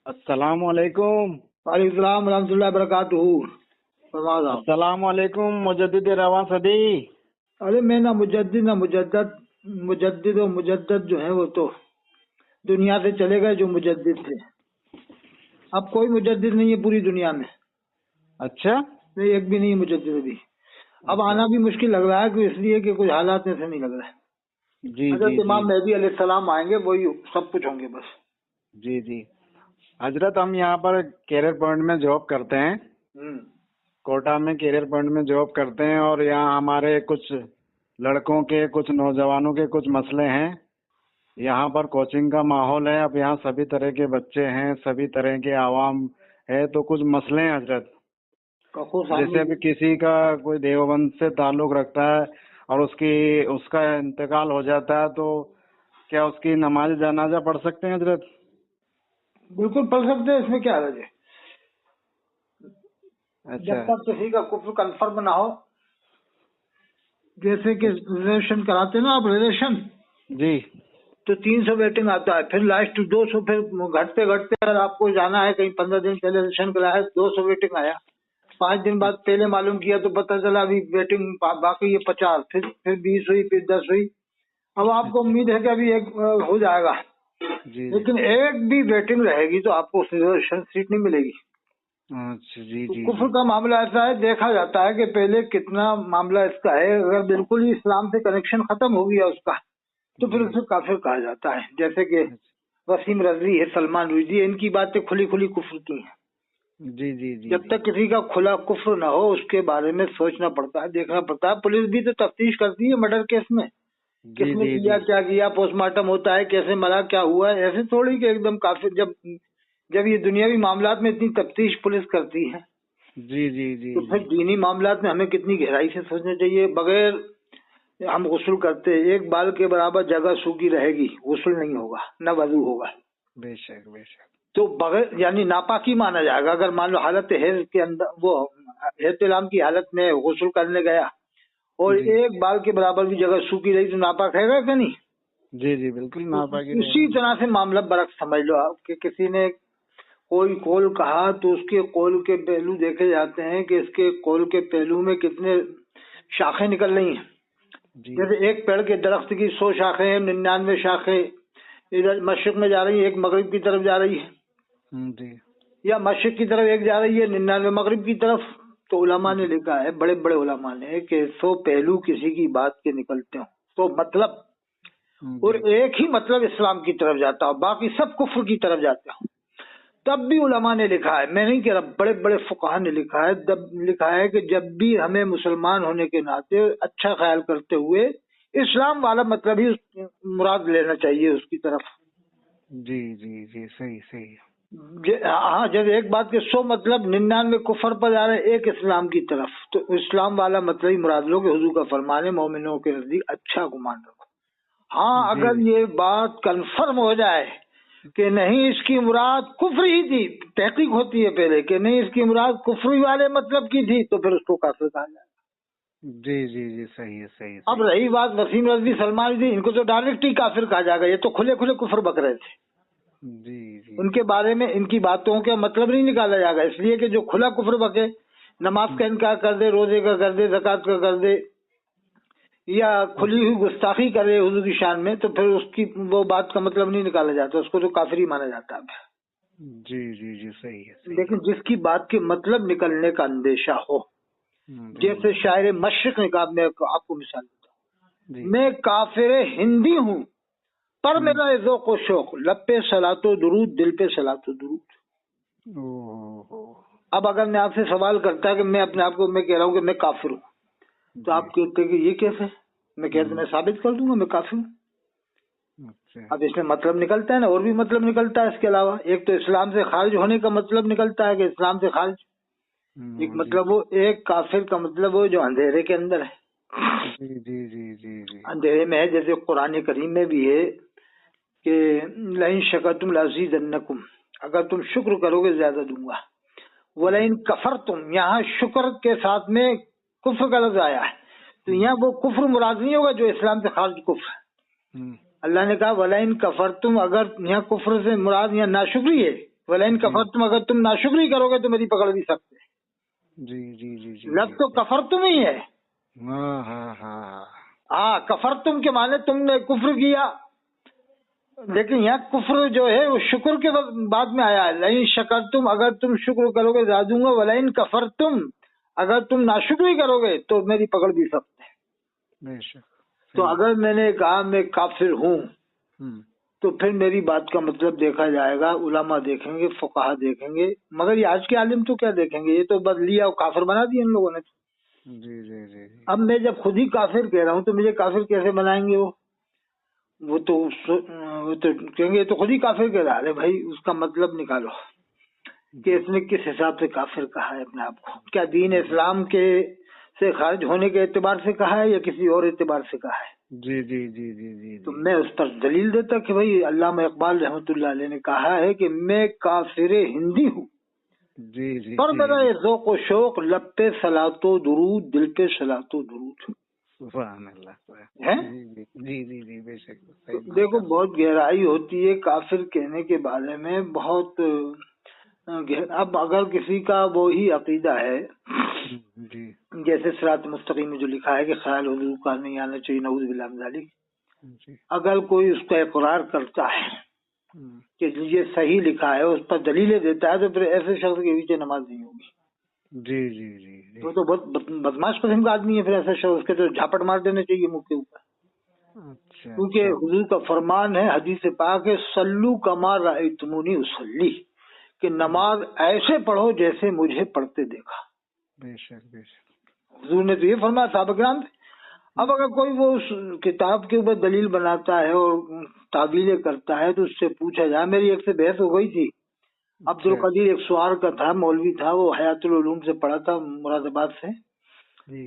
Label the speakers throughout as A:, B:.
A: السلام علیکم.
B: وعلیکم السلام ورحمۃ اللہ وبرکاتہ.
A: السلام علیکم مجدد رواں صدی.
B: ارے میں نہ مجدد نہ مجدد. مجدد و مجدد جو ہے وہ تو دنیا سے چلے گئے جو مجدد تھے. اب کوئی مجدد نہیں ہے پوری دنیا میں.
A: اچھا,
B: نہیں, ایک بھی نہیں ہے مجدد ابھی. اب آنا بھی مشکل لگ رہا ہے کہ اس لیے کہ کچھ حالات ایسے نہیں لگ رہے.
A: جی
B: حضرت امام مہدی علیہ السلام آئیں گے, وہی سب کچھ ہوں گے بس.
A: جی جی حضرت, ہم یہاں پر کیریئر پوائنٹ میں جاب کرتے ہیں, کوٹا میں کیریئر پوائنٹ میں جاب کرتے ہیں, اور یہاں ہمارے کچھ لڑکوں کے, کچھ نوجوانوں کے کچھ مسئلے ہیں. یہاں پر کوچنگ کا ماحول ہے, اب یہاں سبھی طرح کے بچے ہیں, سبھی طرح کے عوام ہے, تو کچھ مسئلے ہیں حضرت. جیسے ابھی کسی کا کوئی دیوبند سے تعلق رکھتا ہے اور اس کا انتقال ہو جاتا ہے, تو کیا اس کی نماز جنازہ پڑھ سکتے ہیں حضرت؟
B: بالکل پڑھ سکتے ہیں, اس میں کیا حرج ہے.
A: اچھا,
B: جب تک کسی کا کفر کنفرم نہ ہو. جیسے کہ ریلیشن کراتے نا آپ, ریلیشن
A: جی,
B: تو 300 ویٹنگ آتا ہے, پھر لاسٹ 200, پھر گھٹتے گھٹتے اگر آپ کو جانا ہے کہیں 15 دن پہلے ریلیشن کرایا 200 ویٹنگ آیا, 5 دن بعد پہلے معلوم کیا تو پتہ چلا ابھی ویٹنگ باقی یہ 50, پھر 20 ہوئی, پھر 10 ہوئی. اب آپ کو امید ہے کہ ابھی ایک ہو جائے گا, لیکن ایک بھی ویٹنگ رہے گی تو آپ کو ریزرویشن سیٹ نہیں ملے گی.
A: اچھا, جی جی.
B: کفر کا معاملہ ایسا ہے, دیکھا جاتا ہے کہ پہلے کتنا معاملہ اس کا ہے. اگر بالکل ہی اسلام سے کنیکشن ختم ہو گیا اس کا, تو پھر اسے کافر کہا جاتا ہے. جیسے کہ وسیم رضوی ہے, سلمان رشدی ہے, ان کی باتیں کھلی کھلی کفر کی ہیں.
A: جی جی جی.
B: جب تک کسی کا کھلا کفر نہ ہو اس کے بارے میں سوچنا پڑتا ہے, دیکھنا پڑتا ہے. پولیس بھی تو تفتیش کرتی ہے مرڈر کیس میں, کس نے کیا, کیا کیا, پوسٹ مارٹم ہوتا ہے, کیسے مرا, کیا ہوا. ایسے تھوڑی کہ ایک دم کافر. جب یہ دنیاوی معاملات میں اتنی تفتیش پولیس کرتی ہے,
A: جی جی جی,
B: تو پھر دینی معاملات میں ہمیں کتنی گہرائی سے سوچنا چاہیے. بغیر ہم غسل کرتے ایک بال کے برابر جگہ سوکھی رہے گی, غسل نہیں ہوگا, نہ وضو ہوگا.
A: بے شک بے شک. تو
B: بغیر یعنی ناپاکی مانا جائے گا. اگر مان لو حالت حیض کے اندر, وہ احتلام کی حالت میں غسل کرنے گیا اور ایک بال کے برابر بھی جگہ سوکھی رہی تو ناپاک ہے گا کہ نہیں؟
A: جی جی بالکل ناپاکی.
B: اسی طرح سے معاملہ برعکس سمجھ لو آپ کہ کسی نے کوئی قول کہا تو اس کے قول کے پہلو دیکھے جاتے ہیں کہ اس کے قول کے پہلو میں کتنے شاخیں نکل رہی ہیں. جیسے ایک پیڑ کے درخت کی 100 شاخیں ہیں, 99 شاخیں ادھر مشرق میں جا رہی ہیں, ایک مغرب کی طرف جا رہی ہے, یا مشرق کی طرف ایک جا رہی ہے, 99 مغرب کی طرف. تو علماء نے لکھا ہے, بڑے بڑے علماء نے, کہ 100 پہلو کسی کی بات کے نکلتے ہوں تو مطلب, اور ایک ہی مطلب اسلام کی طرف جاتا ہو, باقی سب کفر کی طرف جاتے ہوں. تب بھی علماء نے لکھا ہے, میں نہیں کہہ رہا, بڑے بڑے فقہا نے لکھا ہے کہ جب بھی ہمیں مسلمان ہونے کے ناطے اچھا خیال کرتے ہوئے اسلام والا مطلب ہی مراد لینا چاہیے اس کی طرف.
A: جی جی جی, صحیح صحیح.
B: ہاں, جب ایک بات کے 100 مطلب 99 کفر پر جا رہے ہیں, ایک اسلام کی طرف, تو اسلام والا مطلب ہی مراد لو کہ حضور کا فرمان ہے مومنوں کے نزدیک اچھا گمان رکھو. ہاں, اگر یہ بات کنفرم ہو جائے کہ نہیں اس کی مراد کفر ہی تھی, تحقیق ہوتی ہے پہلے کہ نہیں اس کی مراد کفری والے مطلب کی تھی, تو پھر اس کو کافر کہا جائے.
A: جی جی جی, صحیح ہے صحیح.
B: اب رہی بات وسیم رضوی, سلمان رشدی, ان کو تو ڈائریکٹ ہی کافر کہا جائے گا, یہ تو کھلے کھلے کفر بک رہے تھے.
A: جی جی,
B: ان کے بارے میں ان کی باتوں کا مطلب نہیں نکالا جائے گا, اس لیے کہ جو کھلا کفر بکے, نماز کا انکار کر دے, روزے کا کر دے, زکوٰۃ کا کر دے, یا کھلی ہوئی گستاخی کرے حضور کی شان میں, تو پھر اس کی وہ بات کا مطلب نہیں نکالا جاتا, اس کو تو کافر ہی مانا جاتا ہے.
A: جی جی جی, صحیح ہے.
B: لیکن جس کی بات کے مطلب نکلنے کا اندیشہ ہو, جیسے شاعر مشرق نے کہا, میں آپ کو مثال دیتا ہوں, میں کافر ہندی ہوں پر میرا ذوق و شوق, لب پہ صلاۃ و درود, دل پہ صلاۃ و درود. اب اگر میں آپ سے سوال کرتا کہ میں اپنے آپ کو میں کہہ رہا ہوں کہ میں کافر ہوں, تو آپ کہتے کہ یہ کیسے, میں کہتا میں ثابت کر دوں گا میں کافر ہوں. اب اس میں مطلب نکلتا ہے نا, اور بھی مطلب نکلتا ہے اس کے علاوہ. ایک تو اسلام سے خارج ہونے کا مطلب نکلتا ہے کہ اسلام سے خارج, ایک مطلب وہ ایک کافر کا مطلب وہ جو اندھیرے کے اندر ہے,
A: جی جی جی,
B: اندھیرے میں ہے. جیسے قرآن کریم میں بھی ہے کہ لئن شکرتم لازیدنکم, اگر تم شکر کرو گے زیادہ دوں گا. ولئن کفرتم, یہاں شکر کے ساتھ میں کفر کا لفظ آیا ہے, تو یہاں وہ کفر مراد نہیں ہوگا جو اسلام سے خارج کفر ہے. اللہ نے کہا ولئن کفرتم, اگر یہاں کفر سے مراد یہاں ناشکری ہے, वलैन कफरतुम, अगर तुम नाशुक्री करोगे तो मेरी पकड़ भी सकते हैं।
A: जी जी जी जी।
B: लफ्ज तो कफरतुम ही है।
A: हाँ हाँ हाँ।
B: हाँ, कफरतुम के माने तुमने कुफ्र किया, लेकिन यहाँ कुफ्र जो है वो शुक्र के बाद में आया है। लइन शकरतुम, अगर तुम शुक्र करोगे ज्यादा दूंगा। वलैन कफरतुम, अगर तुम नाशुक्री करोगे तो मेरी पकड़ भी सकते हैं।
A: बेशक।
B: तो अगर मैंने कहा मैं काफिर हूँ तो फिर मेरी बात का मतलब देखा जाएगा, उलमा देखेंगे, फुकाहा देखेंगे, मगर ये आज के आलिम तो क्या देखेंगे, ये तो बस लिया और काफिर बना दिया इन लोगों ने।
A: जी जी जी।
B: अब मैं जब खुद ही काफिर कह रहा हूँ तो मुझे काफिर कैसे बनाएंगे वो तो कहेंगे ये तो खुद ही काफिर कह रहा है। अरे भाई उसका मतलब निकालो कि इसने किस हिसाब से काफिर कहा है अपने आप को। क्या दीन इस्लाम के से खारिज होने के एतबार से कहा है या किसी और एतबार से कहा है?
A: जी जी जी जी जी।
B: तो मैं उस पर दलील देता कि भाई अल्लामा इकबाल रहमतुल्लाह अलैह ने कहा है कि मैं काफिर हिंदी हूँ,
A: जी जी,
B: पर मेरा ये ज़ौक़ व शौक लब पे सलातो दुरूद, दिल पे सलातो दुरूद है।
A: जी जी जी बेशक।
B: तो देखो बहुत गहराई होती है काफिर कहने के बारे में, बहुत अब अगर किसी का वो ही अकीदा है
A: जी,
B: जैसे सिरात मुस्तकीम में जो लिखा है कि ख्याल हुजूर का नहीं आना चाहिए, नऊज़ बिल्लाह मिन ज़ालिक, अगर कोई उसका इकरार करता है कि ये सही लिखा है, उस पर दलीलें देता है, तो फिर ऐसे शख्स के पीछे नमाज नहीं होगी।
A: जी जी जी।
B: वो तो बहुत बदमाश किस्म का आदमी है, फिर ऐसे शख्स के तो झापट मार देने चाहिए मुंह के ऊपर।
A: अच्छा,
B: क्योंकि हुजूर का फरमान है, हदीस पाक है, सल्लू कमा रअयतुमूनी उसल्ली, कि नमाज ऐसे पढ़ो जैसे मुझे पढ़ते देखा।
A: बेशक बेशक।
B: हुजूर ने तो ये फरमाया साहब किराम से। अब अगर कोई वो उस किताब के ऊपर दलील बनाता है और तावीलें करता है तो उससे पूछा जाए। मेरी एक से बहस हो गई थी, अब्दुल कदीर एक सुआर का था, मौलवी था, वो हयातुल उलूम से पढ़ा था मुरादाबाद से।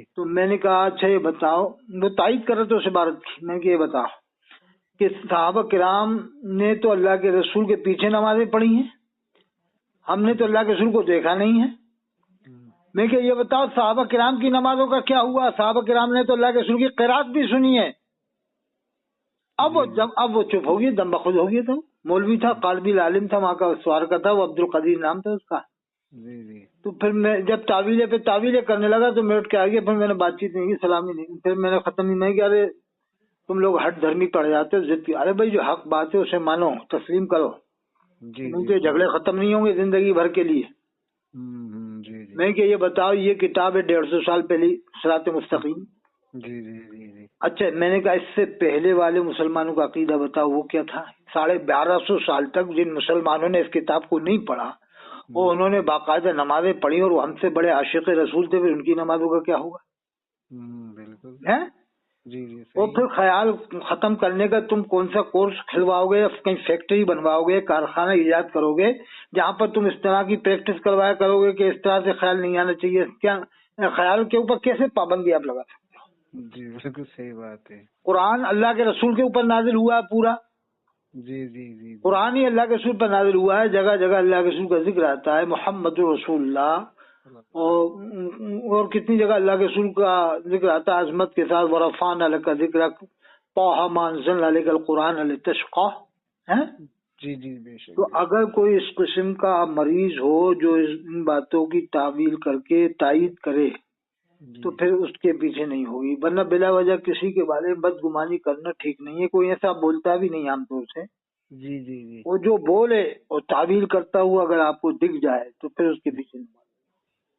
B: तो मैंने कहा अच्छा ये बताओ, वो तायद कर रहे थे उस इबारत की, मैंने कहा ये बताओ कि सहाबा किराम ने तो अल्लाह के रसूल के पीछे नमाजें पढ़ी हैं, हमने तो अल्लाह के रसूल को देखा नहीं है। मैं क्या ये बताओ सहाबा किराम की नमाजों का क्या हुआ? सहाबा किराम ने तो अल्लाह के रसूल की क़िरात भी सुनी है। अब वो चुप हो गई, दम बखुद हो गया था। मौलवी था, कालबिल आलिम था, वहाँ का स्वार का था, वो अब्दुल कदीर नाम था उसका। तो फिर मैं जब तावीले पे तावीले करने लगा तो मैं उठ के आ गया। फिर मैंने बातचीत नहीं की, सलामी नहीं, फिर मैंने खत्म ही नहीं किया। अरे तुम लोग हट धर्मी पड़ जाते हो, जिद की। अरे भाई जो हक बात है उसे मानो, तस्लीम करो, उनके झगड़े खत्म नहीं होंगे जिंदगी भर के लिए। मैं कि ये बताओ, ये किताब है 150 साल पहले, सिरात मुस्तकीम।
A: जी जी जी। अच्छा,
B: मैंने कहा इससे पहले वाले मुसलमानों का अकीदा बताओ वो क्या था? 1250 साल तक जिन मुसलमानों ने इस किताब को नहीं पढ़ा वो उन्होंने बाकायदा नमाजें पढ़ी और वो हमसे बड़े आशिक रसूल थे, फिर उनकी नमाजों का क्या होगा?
A: बिल्कुल
B: है
A: जी जी।
B: और फिर ख्याल खत्म करने का तुम कौन सा कोर्स खिलवाओगे या कहीं फैक्ट्री बनवाओगे, कारखाना इजाद करोगे जहाँ पर तुम इस तरह की प्रैक्टिस करवाया करोगे कि इस तरह से ख्याल नहीं आना चाहिए? क्या ख्याल के ऊपर कैसे पाबंदी आप लगा सकते हो?
A: जी बिल्कुल सही बात है।
B: कुरान अल्लाह के रसूल के ऊपर नाजिल हुआ है पूरा।
A: जी जी जी।
B: कुरान ही अल्लाह के रसूल पर नाजिल हुआ है, जगह जगह अल्लाह के रसूल का जिक्र आता है, मोहम्मदुर रसूलुल्लाह, और कितनी जगह अल्लाह के रसूल का जिक्र आता है अजमत के साथ, वरफान अलग का जिक्र, तौहा मा अंज़लना अलैकल कुरान लितश्क़ा है।
A: जी जी बेशक।
B: तो अगर कोई इस किस्म का मरीज हो जो इन बातों की तावील करके तायद करे तो फिर उसके पीछे नहीं होगी, वरना बिला वजह किसी के बारे में बदगुमानी करना ठीक नहीं है। कोई ऐसा बोलता भी नहीं आमतौर से।
A: जी जी जी।
B: वो जो बोले और तावील करता हुआ अगर आपको दिख जाए तो फिर उसके पीछे नहीं।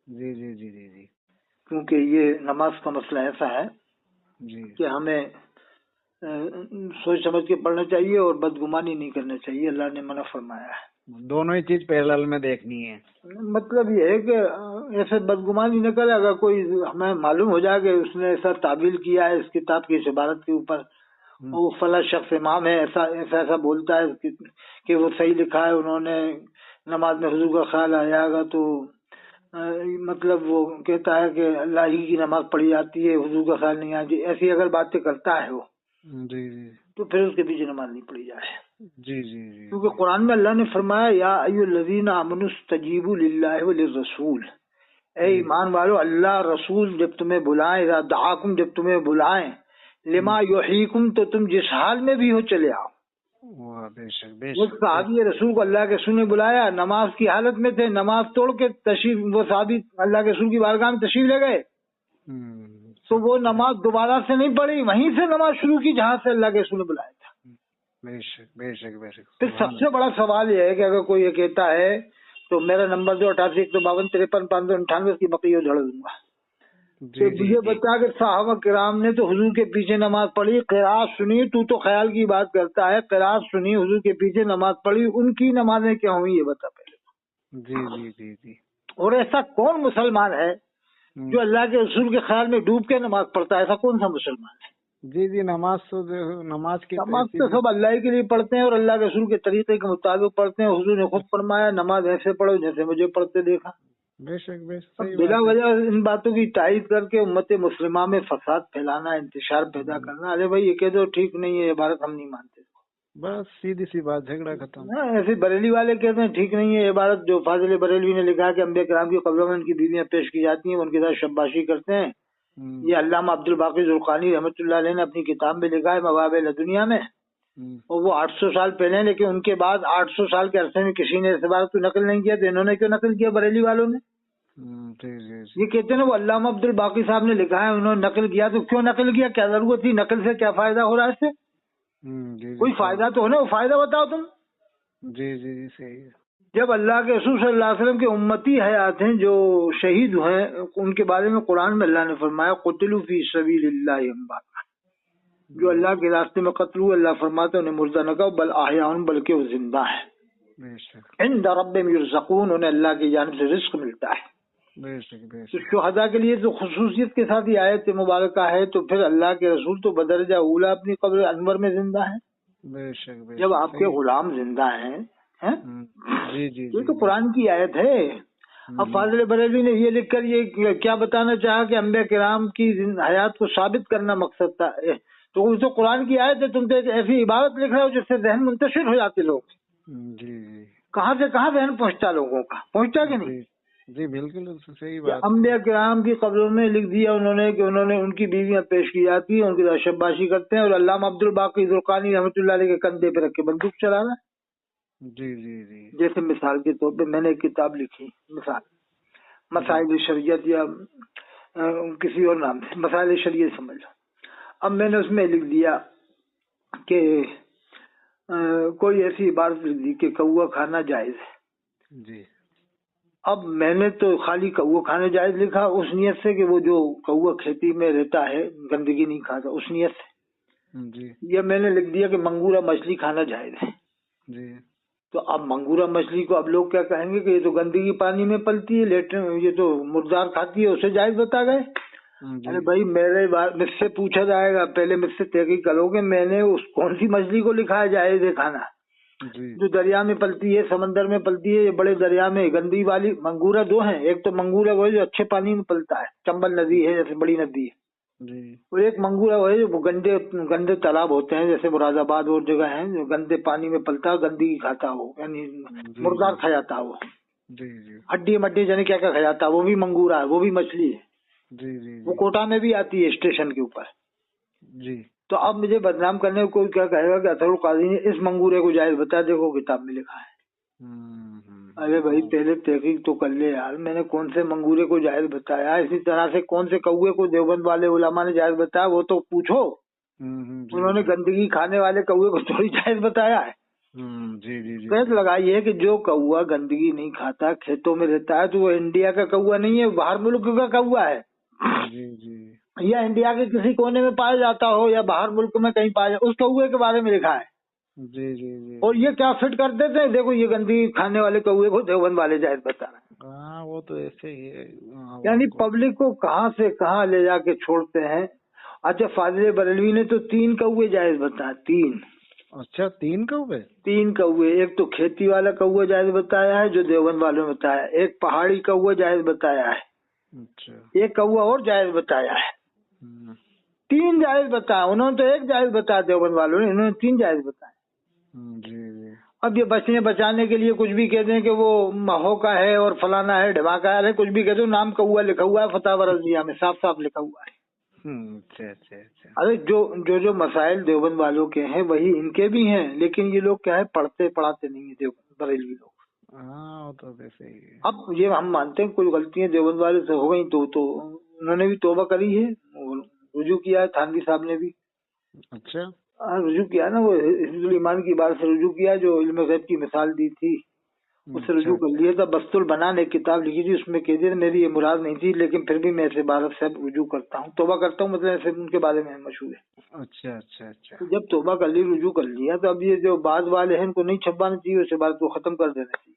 A: जी जी जी जी जी।
B: क्योंकि ये नमाज का मसला ऐसा है
A: जी
B: कि हमें सोच समझ के पढ़ना चाहिए और बदगुमानी नहीं करना चाहिए, अल्लाह ने मना फरमाया है।
A: दोनों ही चीज पैरेलल में देखनी है।
B: मतलब ये है कि ऐसे बदगुमानी न करे। अगर कोई हमें मालूम हो जाए कि उसने ऐसा तावील किया है इस किताब की इस इबारत के ऊपर, वो फला शख्स इमाम है ऐसा ऐसा बोलता है कि वो सही लिखा है, उन्होंने नमाज में हुजूर का ख्याल आएगा, तो मतलब वो कहता है कि अल्लाह ही की नमाज पढ़ी जाती है, हुजूर का ख्याल नहीं आती, ऐसी अगर बातें करता है वो,
A: जी जी, तो
B: फिर उसके पीछे नमाज नहीं पढ़ी जाए।
A: जी जी जी।
B: क्योंकि कुरान में अल्लाह ने फरमाया या अय्युहल्लज़ीना आमनुस्तजीबू लिल्लाहि व लिर्रसूल, ए ईमान वालों अल्लाह रसूल जब तुम्हें बुलाएं, दाकुम जब तुम्हें बुलाएं, लिमा युहीकुम तो तुम जिस हाल में भी हो चले आओ।
A: वाह, बेशक
B: वो सहाबी रसूल को अल्लाह के रसूल ने बुलाया, नमाज की हालत में थे, नमाज तोड़ के तशरीफ, वो सहाबी अल्लाह के रसूल की बारगाह में तशरीफ ले गए, तो वो नमाज दोबारा से नहीं पढ़ी, वहीं से नमाज शुरू की जहाँ से अल्लाह के रसूल ने बुलाया था।
A: बेशक बेशक बेशक।
B: फिर सबसे बड़ा सवाल यह है कि अगर कोई ये कहता है तो मेरा नंबर जो 88-152-53-598 की बकरी झड़ दूंगा। तो मुझे बता कि साहबा किराम ने तो हुजूर के पीछे नमाज पढ़ी, क़िराअत सुनी, तू तो ख्याल की बात करता है, क़िराअत सुनी, हुजूर के पीछे नमाज पढ़ी, उनकी नमाजें क्या हुई ये बता पहले।
A: जी जी जी जी।
B: और ऐसा कौन मुसलमान है जो अल्लाह के रसूल के ख्याल में डूब के नमाज पढ़ता है? ऐसा कौन सा मुसलमान है?
A: जी जी, नमाज
B: तो सब अल्लाह के लिए पढ़ते हैं और अल्लाह के रसूल के तरीके के मुताबिक पढ़ते हैं। हुजूर ने खुद फरमाया नमाज ऐसे पढ़ो जैसे मुझे पढ़ते देखा।
A: बेशक बेशक।
B: बिला वजह इन बातों की तायद करके उम्मत मुस्लिमा में फसाद फैलाना, इंतशार पैदा करना, अरे भाई ये कह दो ठीक नहीं है, ये इबारत हम नहीं मानते,
A: बस सीधी सी बात, झगड़ा खत्म।
B: ऐसे बरेली वाले कहते हैं ठीक नहीं है इबारत, जो फाजिल बरेलवी ने लिखा है कि अंबिया किराम की कब्रों में उनकी बीवियां पेश की जाती हैं, उनके साथ शब्बाशी करते हैं। ये अल्लामा अब्दुल बाकी जुल्कानी रहमतुल्लाह अलैह ने अपनी किताब में लिखा है मवाब दुनिया में, और वो 800 साल पहले, लेकिन उनके बाद 800 साल के अरसे में किसी ने इस बात को नकल नहीं किया, तो इन्होंने क्यों नकल किया बरेली वालों ने? ये कहते हैं ना वो अल्लामा अब्दुल बाकी साहब ने लिखा है, उन्होंने नकल किया, तो क्यों नकल किया, क्या जरूरत थी, नकल से क्या फायदा हो रहा है इससे? कोई फायदा तो हो ना, वो फायदा बताओ तुम।
A: जी जी जी सही है।
B: जब अल्लाह के रसूल सल्लल्लाहु अलैहि वसल्लम के उम्मती हयात हैं जो शहीद हुए, उनके बारे में कुरान में अल्लाह ने फरमाया कुतिलू फी सबीलिल्लाहि अम्वात, जो अल्लाह के रास्ते में कत्ल हुए, अल्लाह फरमाते उन्हें मुर्दा न कहो बल अहयाउन, बल्कि वो जिंदा है। इंद रब्बिहिम युरज़क़ून, उन्हें अल्लाह की जानिब से रिस्क मिलता है। तो शुहदा के लिए तो खुसूसियत के साथ ये आयत मुबारक है, तो फिर अल्लाह के रसूल तो बदरजा ऊला अपनी कब्र अनवर में जिंदा है। जब आपके गुलाम जिंदा हैं,
A: जी जी,
B: ये तो कुरान की आयत है। अब फाजिल बरेलवी ने ये लिखकर ये क्या बताना चाहा कि अंबिया किराम की हयात को साबित करना मकसद था, तो वो तो कुरान की आयत है, तुम तो एक ऐसी इबारत लिख रहे हो जिससे जहन मुंतशिर हो जाते लोग।
A: जी,
B: कहाँ से कहाँ जहन पहुँचता लोगों का, पहुँचता कि नहीं?
A: जी बिल्कुल सही बात।
B: अंबिया किराम की कब्रों में लिख दिया उन्होंने कि उन्होंने उनकी बीवियां पेश की जाती है, उनकी शब्बाशी करते हैं, और अल्लामा अब्दुल बाकी जुल्कानी रहमतुल्लाह अलैह के कंधे पे रख के बंदूक चलाना।
A: जी जी जी।
B: जैसे मिसाल के तौर पे मैंने एक किताब लिखी, मिसाल मसाइल शरीयत या किसी और नाम से मसाइल शरीयत समझ लो। अब मैंने उसमें लिख दिया कि कोई ऐसी इबारत लिख दी कि कौवा खाना जायज है। जी। अब मैंने तो खाली कौवा खाना जायज लिखा उस नियत से कि वो जो कौवा खेती में रहता है गंदगी नहीं खाता, उस नियत से। जी। या मैंने लिख दिया कि मंगूरा मछली खाना जायज है। जी। तो अब मंगूरा मछली को अब लोग क्या कहेंगे कि ये तो गंदगी पानी में पलती है, लेटरिन ये तो मुर्दार खाती है, उसे जायज बता गए। अरे भाई मुझसे पूछा जाएगा, पहले मुझसे तहकीक करोगे, मैंने उस कौन सी मछली को लिखा है जायज है खाना? जो दरिया में पलती है, समंदर में पलती है, ये बड़े दरिया में गंदगी वाली मंगूरा दो हैं। एक तो मंगूरा वो है जो अच्छे पानी में पलता है, चंबल नदी है जैसे बड़ी नदी है, और एक मंगूरा वो है जो गंदे तालाब होते हैं जैसे मुरादाबाद और जगह है, जो गंदे पानी में पलता है, गंदगी खाता हो, यानी मुर्दार खा जाता हो, हड्डी मड्डी जाने क्या क्या खा जाता है, वो भी मंगूरा है, वो भी मछली है। जी। वो कोटा में भी आती है स्टेशन के ऊपर। जी। तो अब मुझे बदनाम करने को कोई क्या कहेगा कि अतरुल काजी ने इस मंगूरे को जायज बता, देखो किताब में लिखा है। अरे भाई पहले तहकीक तो कर ले यार, मैंने कौन से मंगूरे को जायज बताया? इसी तरह से कौन से कौवे को देवबंद वाले उलमा ने जायज बताया, वो तो पूछो। उन्होंने गंदगी खाने वाले कौवे को थोड़ी जायज बताया है। जी जी जी। कैसे लगाई है कि जो कौवा गंदगी नहीं खाता, खेतों में रहता है, तो वो इंडिया का कौवा नहीं है, बाहर मुल्क का कौवा है। जी जी। या इंडिया के किसी कोने में पाया जाता हो या बाहर मुल्क में कहीं पाया, उस कौवे के बारे में लिखा है। जी जी जी। और ये क्या फिट कर देते हैं, देखो ये गंदगी खाने वाले कौवे को देवबंद वाले जायज बता रहे हैं। हाँ वो तो ऐसे ही है, यानी पब्लिक को कहाँ से कहाँ ले जाके छोड़ते हैं। अच्छा फाजिल बरेलवी ने तो 3 कौवे जायज बताया, 3। अच्छा 3 कौवे? 3 कौवे, एक तो खेती वाला कौवा जायज बताया है जो देवबंद वालों ने बताया, एक पहाड़ी कौवा जायज बताया है, अच्छा एक कौवा और जायज बताया है। 3 जायज बताया उन्होंने, तो एक जायज बताया देवबंद वालों ने, इन्होंने 3 जायज बताया। जी। अब ये बचने बचाने के लिए कुछ भी कहते हैं कि वो महो का है और फलाना है ढमाका है, कुछ भी कहते हो, नाम कौवा लिखा हुआ है फतवा रज़िया में, साफ साफ लिखा हुआ है।
A: अच्छा अच्छा अच्छा।
B: अरे जो मसाइल देवबंद वालों के हैं वही इनके भी हैं, लेकिन ये लोग क्या है, पढ़ते पढ़ाते नहीं है देवबंद बरेलवी लोग।
A: हाँ वो तो वैसे ही है।
B: अब ये हम मानते हैं कुछ गलतियां देवबंद वाले से हो गई, तो उन्होंने भी तौबा करी है और रुजू किया है, थानवी साहब ने भी
A: अच्छा।
B: रुजू किया ना, वो हिफ्जुल ईमान की बात से रुजू किया, जो इल्म गैब की मिसाल दी थी उससे रुजू कर लिया था। बस्तुल बनान एक किताब लिखी थी, उसमें कह दिया मेरी ये मुराद नहीं थी, लेकिन फिर भी मैं ऐसे बारह से रुजू करता हूँ, तौबा करता हूँ, मतलब ऐसे उनके बारे में मशहूर है।
A: अच्छा अच्छा अच्छा।
B: तो जब तौबा कर ली, रुजू कर लिया, तो अब ये जो बाद वाले हैं इनको नहीं छपवाना चाहिए, उसे बात को खत्म कर देना चाहिए।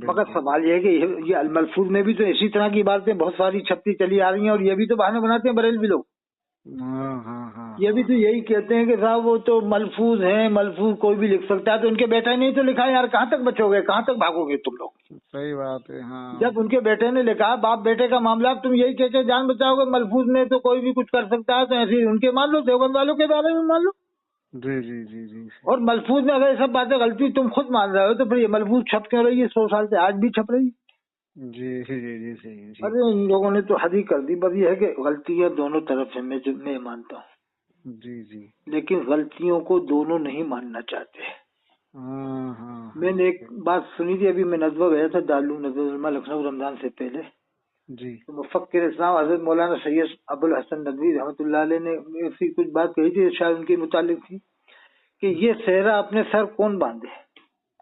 B: मगर सवाल ये है कि ये अलमलफूज में भी तो इसी तरह की बातें बहुत सारी छपती चली आ रही हैं, और ये भी तो बहाने बनाते हैं बरेलवी लोग। ये भी तो यही कहते हैं कि साहब वो तो मलफूज हैं, मलफूज कोई भी लिख सकता है, तो उनके बेटे नहीं तो लिखा है यार, कहाँ तक बचोगे, कहाँ तक भागोगे तुम लोग।
A: सही बात है। हाँ।
B: जब उनके बेटे ने लिखा, बाप बेटे का मामला, तुम यही कह के जान बचाओगे मलफूज में तो कोई भी कुछ कर सकता है, तो ऐसे उनके मान लो, देवबंद वालों के बारे में मान लो।
A: जी जी जी जी।
B: और मलफूज में अगर ये सब बातें गलती तुम खुद मान रहे हो, तो फिर ये मलफूज छप क्यों रही है 100 साल से, आज भी छप रही है।
A: जी जी जी सही जी।
B: अरे इन लोगों ने तो हद ही कर दी। बस ये है कि गलतियां दोनों तरफ है, मैं मानता हूँ।
A: जी जी।
B: लेकिन गलतियों को दोनों नहीं मानना चाहते।
A: हाँ।
B: मैंने एक बात सुनी थी, अभी मैं नदवा गया था, दारुल नदवा लखनऊ, रमजान से पहले
A: जी।
B: तो मुफक्किर इस्लाम हजरत मौलाना सैयद अबुल हसन नदवी रहमतुल्लाह अलैह ने ऐसी कुछ बात कही थी, शायद उनके मुतालिक थी कि ये सेहरा अपने सर कौन बांधे।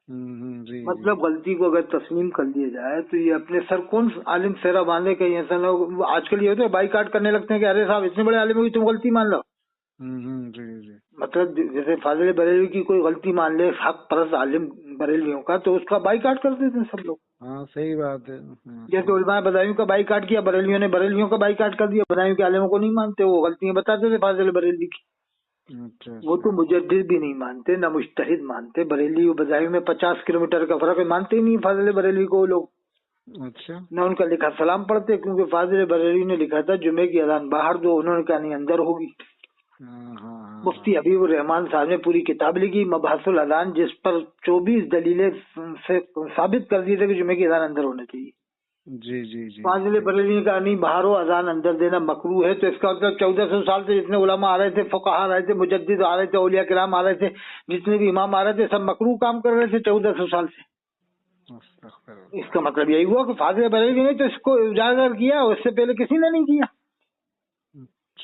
A: जी।
B: मतलब गलती को अगर तस्लीम कर दिया जाए तो ये अपने सर कौन आलिम सेहरा बांधे। कहीं ऐसा ना हो, आजकल ये होता है बाइकाट करने लगते हैं कि अरे साहब इतने बड़े आलिम की तुम गलती मान लो।
A: जी जी।
B: मतलब जैसे फाजिल बरेलवी की कोई गलती मान ले हक परस्त आलिम बरेलवियों का, तो उसका बाइकाट कर देते हैं सब लोग।
A: हाँ सही बात है।
B: जैसे उलमा बदायूं का बाइकाट किया, बरेलवियों ने बरेलवियों का बाइकाट कर दिया, बदायूं के आलिमों को नहीं मानते, वो गलतियां बताते थे फाजिल बरेलवी की।
A: अच्छा।
B: वो तो मुजद्दिद भी नहीं मानते, ना मुज्तहिद मानते। बरेली और बदायूं में 50 किलोमीटर का फर्क है, मानते ही नहीं फाजिल बरेलवी को लोग।
A: अच्छा।
B: ना उनका लिखा सलाम पढ़ते, क्योंकि फाजिल बरेलवी ने लिखा था जुमे की अजान बाहर दो, उन्होंने कहा नहीं अंदर होगी। मुफ्ती हबीबुर रहमान साहब ने पूरी किताब लिखी मबहसुल अजान, जिस पर 24 दलीलें से साबित कर दिए थे कि जुमे की अजान अंदर होनी चाहिए।
A: जी जी जी।
B: फाजिल बरेलवी का नहीं बाहर हो, अजान अंदर देना मकरूह है। तो इसका मतलब 1400 साल से जितने उलमा आ रहे थे, फुक़हा आ रहे थे, मुजद्दिद आ रहे थे, औलिया किराम आ रहे थे, जितने भी इमाम आ रहे थे, सब मकरूह काम कर रहे थे 1400 साल से। इसका मतलब यही हुआ कि फाजिल बरेलवी ने तो इसको उजागर किया, उससे पहले किसी ने नहीं किया।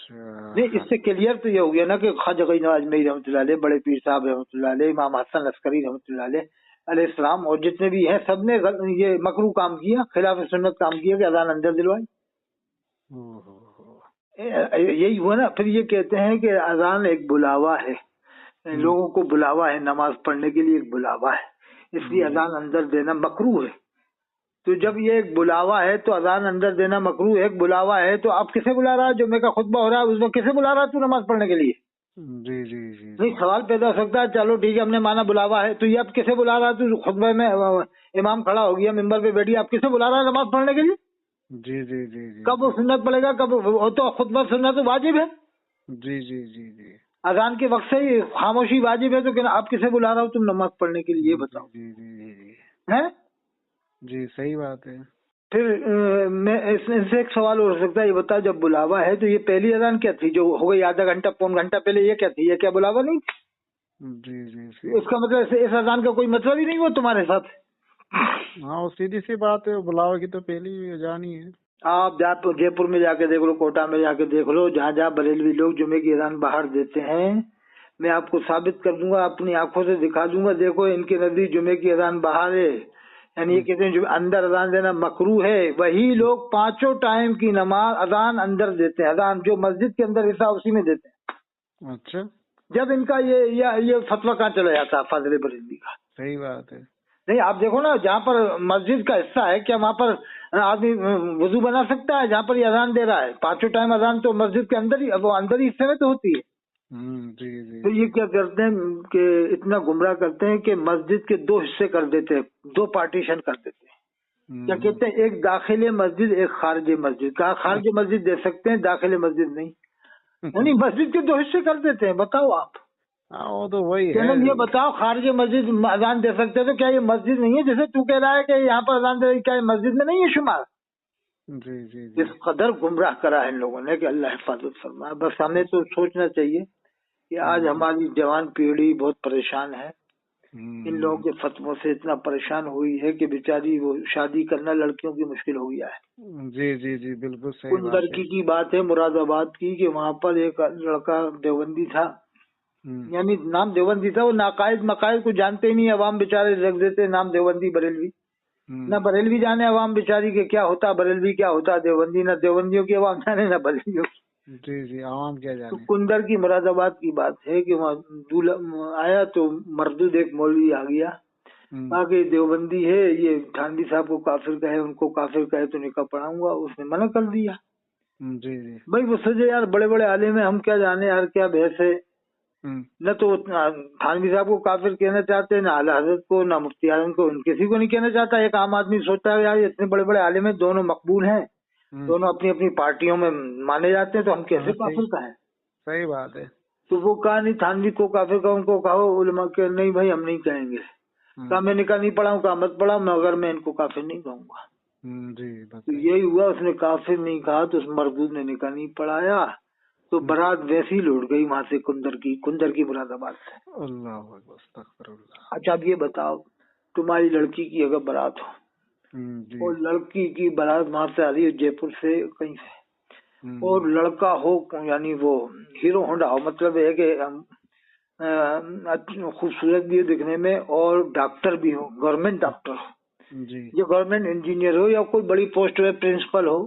B: नहीं, इससे क्लियर तो ये हो गया ना कि ख्वाजा गनी अजमेरी रहमतुल्लाह अलैह, बड़े पीर साहब रहमतुल्लाह अलैह, इमाम हसन लश्करी रहमतुल्लाह अलैहिस्सलाम और जितने भी हैं, सब ने ये मकरूह काम किया, खिलाफ सुन्नत काम किया कि अजान अंदर दिलवाई। यही हुआ ना। फिर ये कहते हैं कि अजान एक बुलावा है, लोगों को बुलावा है, नमाज पढ़ने के लिए एक बुलावा है, इसलिए अजान अंदर देना मकरूह है। तो जब ये एक बुलावा है तो अजान अंदर देना मकरूह है, एक बुलावा है, तो आप किसे बुला रहा है? जुम्मे का खुतबा हो रहा है, उसमें किसे बुला रहा है तू नमाज पढ़ने के लिए?
A: जी जी जी।
B: नहीं, सवाल पैदा हो सकता है, चलो ठीक है हमने माना बुलावा है, तो ये अब किसे बुला रहा है? तू खुतबे में इमाम खड़ा हो गया, मिंबर पे बैठी, आप किसे बुला रहा है नमाज पढ़ने के लिए?
A: जी जी जी जी।
B: कब वो सुन्नत पड़ेगा, कब वो तो खुतबा सुन्नत तो वाजिब है।
A: जी जी जी जी।
B: अजान के वक्त से ही खामोशी वाजिब है, तो आप किसे बुला रहा हो तुम नमाज पढ़ने के लिए, बताओ।
A: जी जी जी।
B: है
A: जी सही बात है।
B: फिर मैं इससे एक सवाल हो सकता है, ये बताओ जब बुलावा है तो ये पहली अजान क्या थी जो हो गई आधा घंटा पौन घंटा पहले, ये क्या थी? ये क्या बुलावा नहीं थी?
A: जी जी।
B: इसका मतलब इस अजान का कोई मतलब ही नहीं हुआ तुम्हारे साथ।
A: हाँ वो सीधी सी बात है, बुलावा की तो पहली अजान ही है।
B: आप जयपुर में जाके देख लो, कोटा में जाके देख लो, जहाँ जहाँ बरेलवी लोग जुमे की अजान बाहर देते हैं, मैं आपको साबित कर दूंगा, अपनी आंखों से दिखा दूंगा, देखो इनके नजदीक जुमे की अजान बाहर है, यानी ये कहते हैं जो अंदर अजान देना मकरूह है। वही लोग 5 टाइम की नमाज अजान अंदर देते हैं, अजान जो मस्जिद के अंदर हिस्सा उसी में देते हैं।
A: अच्छा।
B: जब इनका ये फतवा कहाँ चला जाता है फाजिल बरेलवी का?
A: सही बात है।
B: नहीं, आप देखो ना, जहाँ पर मस्जिद का हिस्सा है, क्या वहाँ पर आदमी वुजू बना सकता है? जहाँ पर ये अजान दे रहा है 5 टाइम अजान, तो मस्जिद के अंदर ही, वो अंदर ही हिस्से में तो होती है।
A: जी जी।
B: तो ये क्या करते हैं कि इतना गुमराह करते हैं कि मस्जिद के 2 हिस्से कर देते हैं, 2 पार्टीशन कर देते हैं। क्या कहते हैं, एक दाखिले मस्जिद, एक खारज मस्जिद। कहा खारज मस्जिद दे सकते हैं, दाखिले मस्जिद नहीं। यानी मस्जिद के 2 हिस्से कर देते हैं। बताओ आप।
A: वो तो वही है।
B: ये बताओ, खारज मस्जिद अजान दे सकते हैं, तो क्या ये मस्जिद नहीं है? जैसे तू कह रहा है कि यहाँ पर अजान दे, क्या ये मस्जिद में नहीं है शुमार?
A: जी जी जी।
B: इस कदर गुमराह करा है इन लोगों ने कि अल्लाह हिफाजत फरमाए। बस हमें तो सोचना चाहिए कि आज हमारी जवान पीढ़ी बहुत परेशान है, इन लोगों के फतवों से इतना परेशान हुई है कि बेचारी वो शादी करना लड़कियों की मुश्किल हो गया है।
A: जी जी जी, बिल्कुल सही
B: उन
A: बात है।
B: लड़की की बात है मुरादाबाद की कि वहाँ पर एक लड़का देवबंदी था, यानी नाम देवबंदी था, वो नाकायद मकायद को जानते ही नहीं, अवाम बेचारे रख देते नाम देवबंदी बरेलवी। ना बरेलवी जाने अवाम बेचारी के क्या होता, बरेलवी क्या होता, देवबंदी, ना देवबंदियों की अवाम जाने ना बरेलवियों की।
A: जी जी, आवाम क्या
B: तो
A: जाने।
B: कुंदर की मुरादाबाद की बात है कि वहाँ दूल्हा आया तो मर्दूद एक मौलवी आ गया, कहा कि देवबंदी है, ये थानवी साहब को काफिर कहे, उनको काफिर कहे तो निकाह पढ़ाऊंगा। उसने मना कर दिया।
A: जी जी।
B: भाई वो सोचे यार बड़े बड़े आलिम है, हम क्या जाने यार क्या बहस है। न तो थानवी साहब को काफिर कहना चाहते, ना आला हजरत को, ना मुफ्ती आजम को, किसी को नहीं कहना चाहता। एक आम आदमी सोचता है यार इतने बड़े बड़े आलिम है, दोनों मकबूल हैं, दोनों अपनी अपनी पार्टियों में माने जाते हैं, तो हम कैसे काफिर कहें।
A: सही बात है।
B: तो वो कहा नहीं थानवी को काफिर कहो, उनको कहो। उलमा के नहीं भाई हम नहीं कहेंगे। कहा मैं निकाह नहीं पढ़ाऊँ, कहा मत पढ़ाओ, मगर मैं इनको काफिर नहीं कहूंगा।
A: जी
B: तो यही हुआ, उसने काफिर नहीं कहा तो उस मरदूद ने निकाह नहीं पढ़ाया, तो बारात वैसी लौट गई वहां से कुंदर की मुरादाबाद से।
A: अल्लाह अकबर, अस्तगफिरुल्लाह।
B: अच्छा अब ये बताओ, तुम्हारी लड़की की अगर बारात हो और लड़की की बारात वहां से आ रही है जयपुर से कहीं से, और लड़का हो यानी वो हीरो होंडा हो, मतलब है कि खूबसूरत भी हो दिखने में और डॉक्टर भी हो, गवर्नमेंट डॉक्टर हो, जो गवर्नमेंट इंजीनियर हो या कोई बड़ी पोस्ट में प्रिंसिपल हो।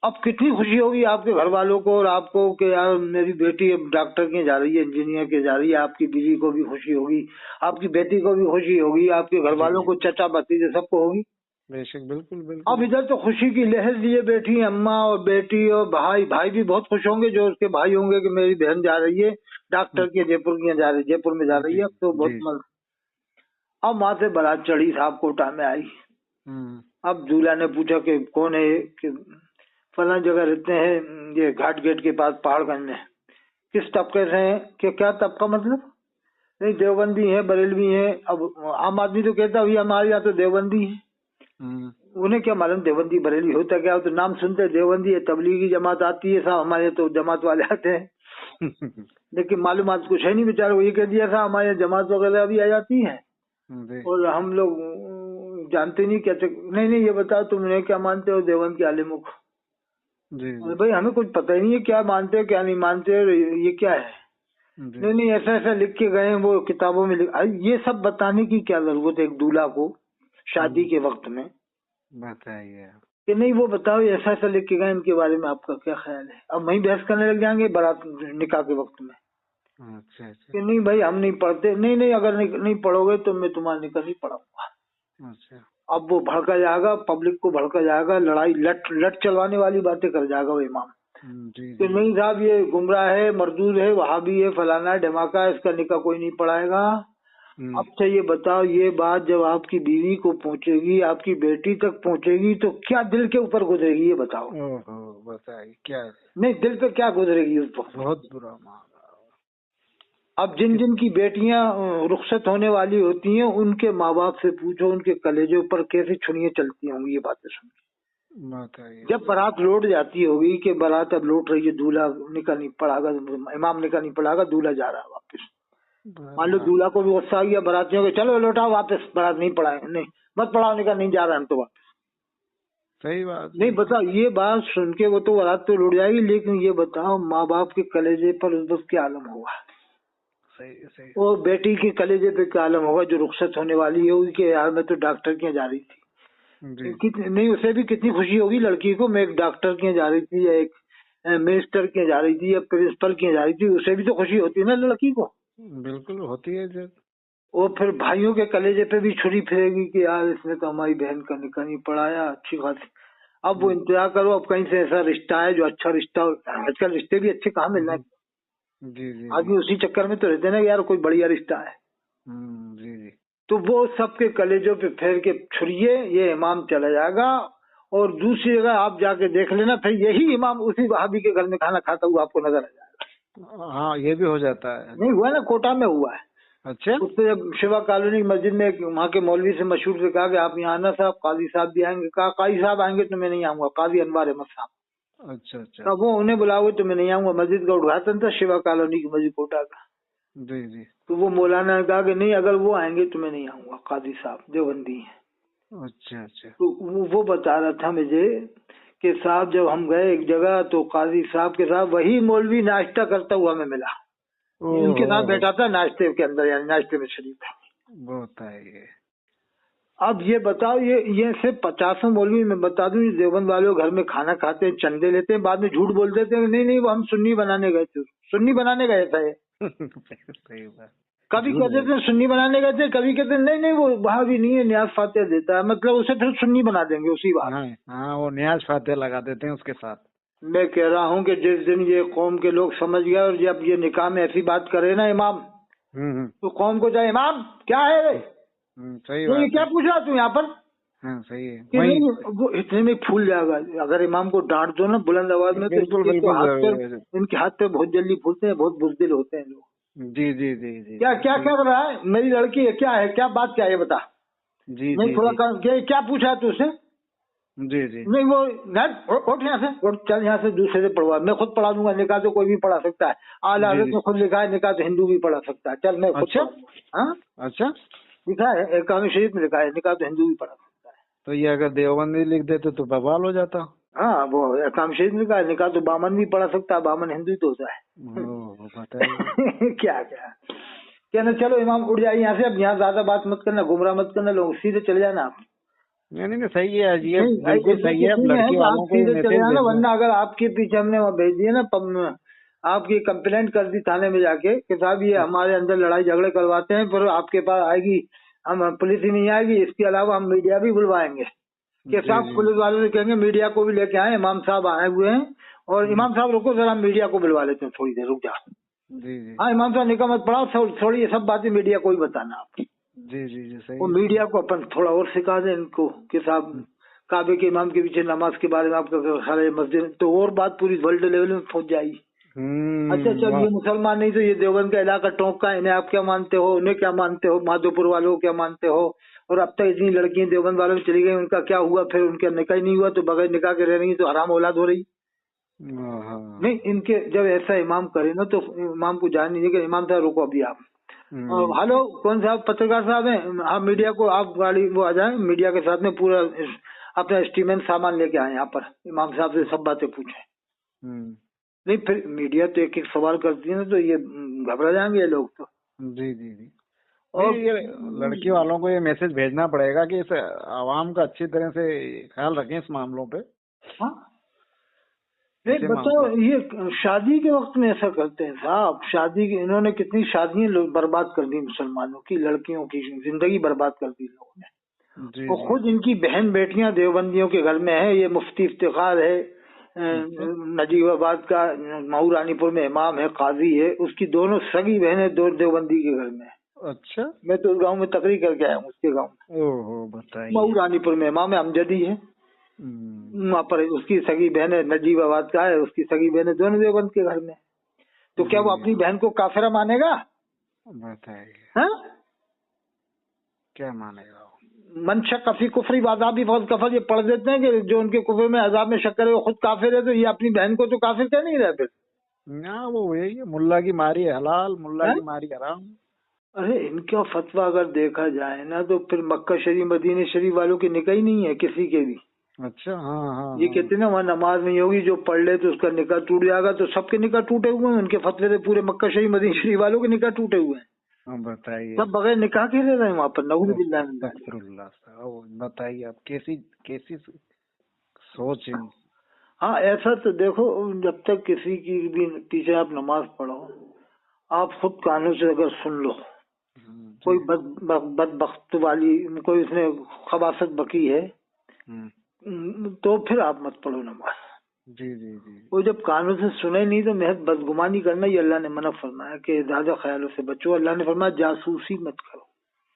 B: अब कितनी खुशी होगी आपके घर वालों को और आपको कि यार मेरी बेटी अब डॉक्टर के जा रही है, इंजीनियर के जा रही है। आपकी बीवी को भी खुशी होगी, आपकी बेटी को भी खुशी होगी, आपके घर वालों को, चचा भतीजे सबको होगी।
A: बेशक, बिल्कुल बिल्कुल।
B: अब इधर तो खुशी की लहर लिए बैठी अम्मा और बेटी और भाई भी बहुत खुश होंगे, जो उसके भाई होंगे कि मेरी बहन जा रही है डॉक्टर के, जयपुर में जा रही है। अब तो बहुत मजा। अब वहां से बारात चढ़ी, साहब कोटा में आई। अब दूल्हा ने पूछा कि कौन है, कि फला जगह रहते हैं, ये घाट गेट के पास पहाड़गंज में। किस तबके से हैं, कि क्या तबका मतलब, नहीं देवबंदी है, बरेलवी है। अब आम आदमी तो कहता है हमारे यहाँ तो देवबंदी है, उन्हें क्या मालूम देवबंदी बरेली होता क्या हो। तो नाम सुनते देवबंदी है, तबलीगी जमात आती है, साहब हमारे तो जमात वाले आते हैं लेकिन मालूमात कुछ है नहीं बेचारे। वो ये कह दिया साहब हमारे जमात वगैरह भी आ जाती है और हम लोग जानते नहीं क्या। नहीं ये बताओ तुम क्या मानते हो देवबंद के आलिमों को। भाई हमें कुछ पता ही नहीं है क्या मानते हो क्या नहीं मानते हो, ये क्या है। नहीं ऐसा लिख के गए वो किताबों में ये सब बताने की क्या जरूरत है एक दूल्हा को शादी के वक्त में।
A: बताइए
B: कि नहीं वो बताओ ऐसा लिख के गए, इनके बारे में आपका क्या ख्याल है। अब वही बहस करने लग जाएंगे बारात निकाह के वक्त में।
A: अच्छा।
B: कि नहीं भाई हम नहीं पढ़ते, नहीं अगर नहीं पढ़ोगे तो मैं तुम्हारा निकाह नहीं पढ़ाऊंगा।
A: अच्छा।
B: अब वो भड़का जाएगा, पब्लिक को भड़का जाएगा, लड़ाई लट चलवाने वाली बातें कर जाएगा वो इमाम। कि नहीं साहब ये गुमराह है, मरदूद है, वहाबी है, फलाना ढमाका, इसका निकाह कोई नहीं पढ़ाएगा। अब से ये बताओ, ये बात जब आपकी बीवी को पहुंचेगी, आपकी बेटी तक पहुंचेगी, तो क्या दिल के ऊपर गुजरेगी ये बताओ।
A: बताइए क्या, नहीं
B: दिल पे क्या गुजरेगी उस पर,
A: बहुत बुरा।
B: अब जिन की बेटियां रुखसत होने वाली होती हैं उनके माँ बाप से पूछो, उनके कलेजों पर कैसी छुरियां चलती होंगी ये बातें सुन। जब बारात लौट जाती होगी कि बारात अब लौट रही है, दूल्हा निकाह नहीं पढ़ागा, इमाम निकाह नहीं पढ़ागा, दूल्हा जा रहा है वापस। मान लो दूल्हा को भी गुस्सा आ गया बारातियों के, चलो लौटाओ वापस, बारात नहीं पढ़ाएंगे, नहीं मत पढ़ाओ निकाह, नहीं जा रहा हम तो वापस। सही बात नहीं। बताओ ये बात सुन के वो तो बारात तो लौट जाएगी, लेकिन ये बताओ माँ बाप के कलेजे पर उस वक्त क्या आलम होगा। सही। वो बेटी के कलेजे पे क्या आलम होगा जो रुखसत होने वाली है कि यार मैं तो डॉक्टर के यहाँ जा रही थी। नहीं उसे भी कितनी खुशी होगी लड़की को, मैं एक डॉक्टर के यहाँ जा रही थी या एक मिनिस्टर के यहाँ जा रही थी या प्रिंसिपल के यहाँ जा रही थी, उसे भी तो खुशी होती है ना लड़की को। बिल्कुल होती है। जब वो फिर भाइयों के कलेजे पे भी छुरी फिरेगी कि यार इसने तो हमारी बहन का निकाह नहीं पढ़ाया, अच्छी खासी। अब वो इंतजार करो, अब कहीं से ऐसा रिश्ता है जो अच्छा रिश्ता, आजकल रिश्ते भी अच्छे कहाँ मिल रहे हैं। जी। आदमी उसी चक्कर में तो रहते हैं ना यार कोई बढ़िया रिश्ता है। जी। तो वो सबके कलेजों पे फेर के छुरिए ये इमाम चला जाएगा, और दूसरी जगह आप जाके देख लेना फिर यही इमाम उसी वहाबी के घर में खाना खाता हुआ आपको नजर आ जाएगा। हाँ ये भी हो जाता है। नहीं हुआ ना, कोटा में हुआ है।
A: अच्छा।
B: उससे जब शिवा कॉलोनी की मस्जिद में वहाँ के मौलवी से मशहूर से कहा कि आप यहाँ आना साहब, काजी साहब भी आएंगे। कहा काजी साहब आएंगे तो मैं नहीं आऊंगा, काजी अनवर अहमद साहब।
A: अच्छा अच्छा।
B: तब वो उन्हें बुलाओगे तो मैं नहीं आऊंगा। मस्जिद का उद्घाटन था शिवा कॉलोनी की मस्जिद कोटा का।
A: जी जी।
B: तो वो मौलाना ने कहा कि नहीं, अगर वो आएंगे तो मैं नहीं आऊंगा, काजी साहब देवबंदी है।
A: अच्छा अच्छा।
B: तो वो बता रहा था मुझे कि साहब जब हम गए एक जगह तो काजी साहब के साथ वही मौलवी नाश्ता करता हुआ हमें मिला। उनके साथ बैठा था नाश्ते के अंदर, यानी नाश्ते में शरीक था।
A: बहुत है ये।
B: अब ये बताओ, ये सिर्फ 50 मौलवी मैं बता दूं, देवबंद वालों घर में खाना खाते हैं, चंदे लेते हैं, बाद में झूठ बोल देते हैं नहीं नहीं वो हम सुन्नी बनाने गए थे। सुन्नी बनाने गए थे
A: सही बात।
B: कभी कहते थे सुन्नी बनाने गए थे, कभी कहते नहीं नहीं वो वहां भी नहीं है, न्याज फातिहा देता है, मतलब उसे फिर सुन्नी बना देंगे उसी बात।
A: हाँ वो न्याज फातिहा लगा देते हैं उसके साथ।
B: मैं कह रहा हूँ कि जिस दिन ये कौम के लोग समझ गए और जब ये निकाह में ऐसी बात करे ना इमाम, तो कौम को जाए इमाम क्या है रे,
A: सही
B: तो ये
A: बात
B: क्या पूछ रहा तू यहाँ पर।
A: हाँ सही है।
B: कि नहीं वो इतने में फूल जाएगा। अगर इमाम को डांट दो ना बुलंद आवाज में,
A: बिल्कुल बिल्कुल।
B: इनके हाथ पे बहुत जल्दी फूलते हैं, बहुत बुज़दिल होते हैं लोग।
A: जी जी जी जी।
B: क्या क्या क्या कर रहा है, मेरी लड़की है, क्या है, क्या बात क्या है बता।
A: जी
B: नहीं
A: जी
B: थोड़ा
A: जी।
B: क्या पूछा है तुझसे।
A: जी जी।
B: नहीं वो उठ यहाँ से, उठ चल यहाँ से, दूसरे से पढ़वा, मैं खुद पढ़ा दूंगा। निकाह तो कोई भी पढ़ा सकता है, आला हज़रत ने खुद लिखा है, निकाह तो हिंदू भी पढ़ा सकता है। चल मैं खुद। अच्छा
A: अच्छा
B: लिखा है कानून शरीफ में, लिखा है निकाह तो हिंदू भी पढ़ा सकता है।
A: तो ये अगर देवबंदी लिख देते तो बवाल हो जाता।
B: हाँ वो काम शरीफ में लिखा है निकाह तो बामन भी पढ़ा सकता है, बामन हिंदू तो होता है। क्या क्या कहना। चलो इमाम उठ जाइए यहाँ से, अब यहाँ ज्यादा बात मत करना, गुमराह मत करना लोग, सीधे चले जाना आप।
A: नहीं सही है जी, बिल्कुल सही है। लड़की वालों को
B: सीधे चले जाना,
A: मैसेज
B: वरना अगर आपके पीछे हमने वहाँ भेज दिया ना, आपकी कंप्लेंट कर दी थाने में जाके कि साहब ये हमारे अंदर लड़ाई झगड़े करवाते हैं, पर आपके पास आएगी, हम पुलिस ही नहीं आएगी, इसके अलावा हम मीडिया भी बुलवाएंगे कि साहब पुलिस वालों से कहेंगे मीडिया को भी लेके आए, इमाम साहब आए हुए हैं। और इमाम साहब रुको जरा, मीडिया को बुलवा लेते हैं, थोड़ी देर रुक जा। हाँ इमाम साहब निकाह मत पढ़ाओ, थोड़ी ये सब बातें मीडिया को ही बताना आप।
A: जी जी जी सही।
B: वो मीडिया को अपन थोड़ा और सिखा दें इनको कि साहब काबे के इमाम के पीछे नमाज के बारे में आपका सारे मस्जिद, तो और बात पूरी वर्ल्ड लेवल में पहुंच जाएगी। अच्छा चल ये मुसलमान नहीं तो ये देवबंद का इलाका टोंक का, इन्हें आप क्या मानते हो, उन्हें क्या मानते हो, माधोपुर वालों को क्या मानते हो, और अब तक इतनी लड़कियां देवबंद वालों में चली गई, उनका क्या हुआ, फिर उनका निकाह नहीं हुआ तो बगैर निकाह के रह रही तो हराम औलाद हो रही। नहीं इनके जब ऐसा इमाम करे ना तो इमाम को जान नहीं देगा। इमाम साहब रुको अभी आप, हेलो कौन साहब, पत्रकार साहब हैं आप, मीडिया को आप गाड़ी वो आ जाए, मीडिया के साथ में पूरा अपना एस्टीमेंट सामान लेके आए यहाँ पर, इमाम साहब से सब बातें पूछे। नहीं फिर मीडिया तो एक एक सवाल करती है ना, तो ये घबरा जाएंगे ये लोग तो। जी जी जी।
A: और ये लड़की वालों को ये मैसेज भेजना पड़ेगा कि इस आवाम का अच्छी तरह से ख्याल रखें इस मामलों पे।
B: हाँ बताओ, ये शादी के वक्त में ऐसा करते हैं साहब, शादी की इन्होंने कितनी शादियां बर्बाद कर दी, मुसलमानों की लड़कियों की जिंदगी बर्बाद कर दी लोगों ने। वो खुद इनकी बहन बेटियां देवबंदियों के घर में है। ये मुफ्ती इफ्तिखार है नजीबाबाद का, मऊ रानीपुर में इमाम है, काजी है, उसकी दोनों सगी बहनें दो देवबंदी के घर में। अच्छा मैं तो उस गाँव में तकरीर करके आया हूँ, उसके गाँव में। ओहो बताइए। मऊ रानीपुर में इमाम अमजदी है, वहाँ पर उसकी सगी बहन नजीबाबाद का है, उसकी सगी बहनें दोनों देवबंद के घर में। तो क्या वो अपनी बहन को काफिरा मानेगा? बताइए क्या मानेगा? मन शक कफी कुफरी बादाब भी बहुत कफर, ये पढ़ देते हैं कि जो उनके कुफर में अजाब में शक करे वो खुद काफिर है, तो ये अपनी बहन को तो काफिर कह नहीं रहे फिर ना। वो यही मुल्ला की मारी हलाल, मुल्ला की मारी हराम। अरे इनका फतवा अगर देखा जाए ना तो फिर मक्का शरीफ मदीने शरीफ वालों की निकाह ही नहीं है किसी के भी। अच्छा हाँ ये कहते ना वहाँ नमाज नहीं होगी, जो पढ़ ले तो उसका निकाह टूट जाएगा, तो सबके निकाह टूटे हुए हैं उनके फतवे से, पूरे मक्का शरीफ मदीना शरीफ वालों के निकाह टूटे हुए हैं। बताइए सब बगैर निकाह के रह रहे हैं वहाँ पर, नऊज़ बिल्लाह। बताइए आप कैसी कैसी सोच है। हाँ ऐसा तो देखो, जब तक किसी की भी पीछे आप नमाज पढ़ो, आप खुद कानों से अगर सुन लो कोई बदबख्त वाली कोई उसने खबासत बकी है तो फिर आप मत पढ़ो नमाज। जी जी जी। वो जब कानों से सुने नहीं तो महज बदगुमानी करना ही अल्लाह ने मना फरमाया कि ज्यादा ख्यालों से बचो। अल्लाह ने फरमाया जासूसी मत करो।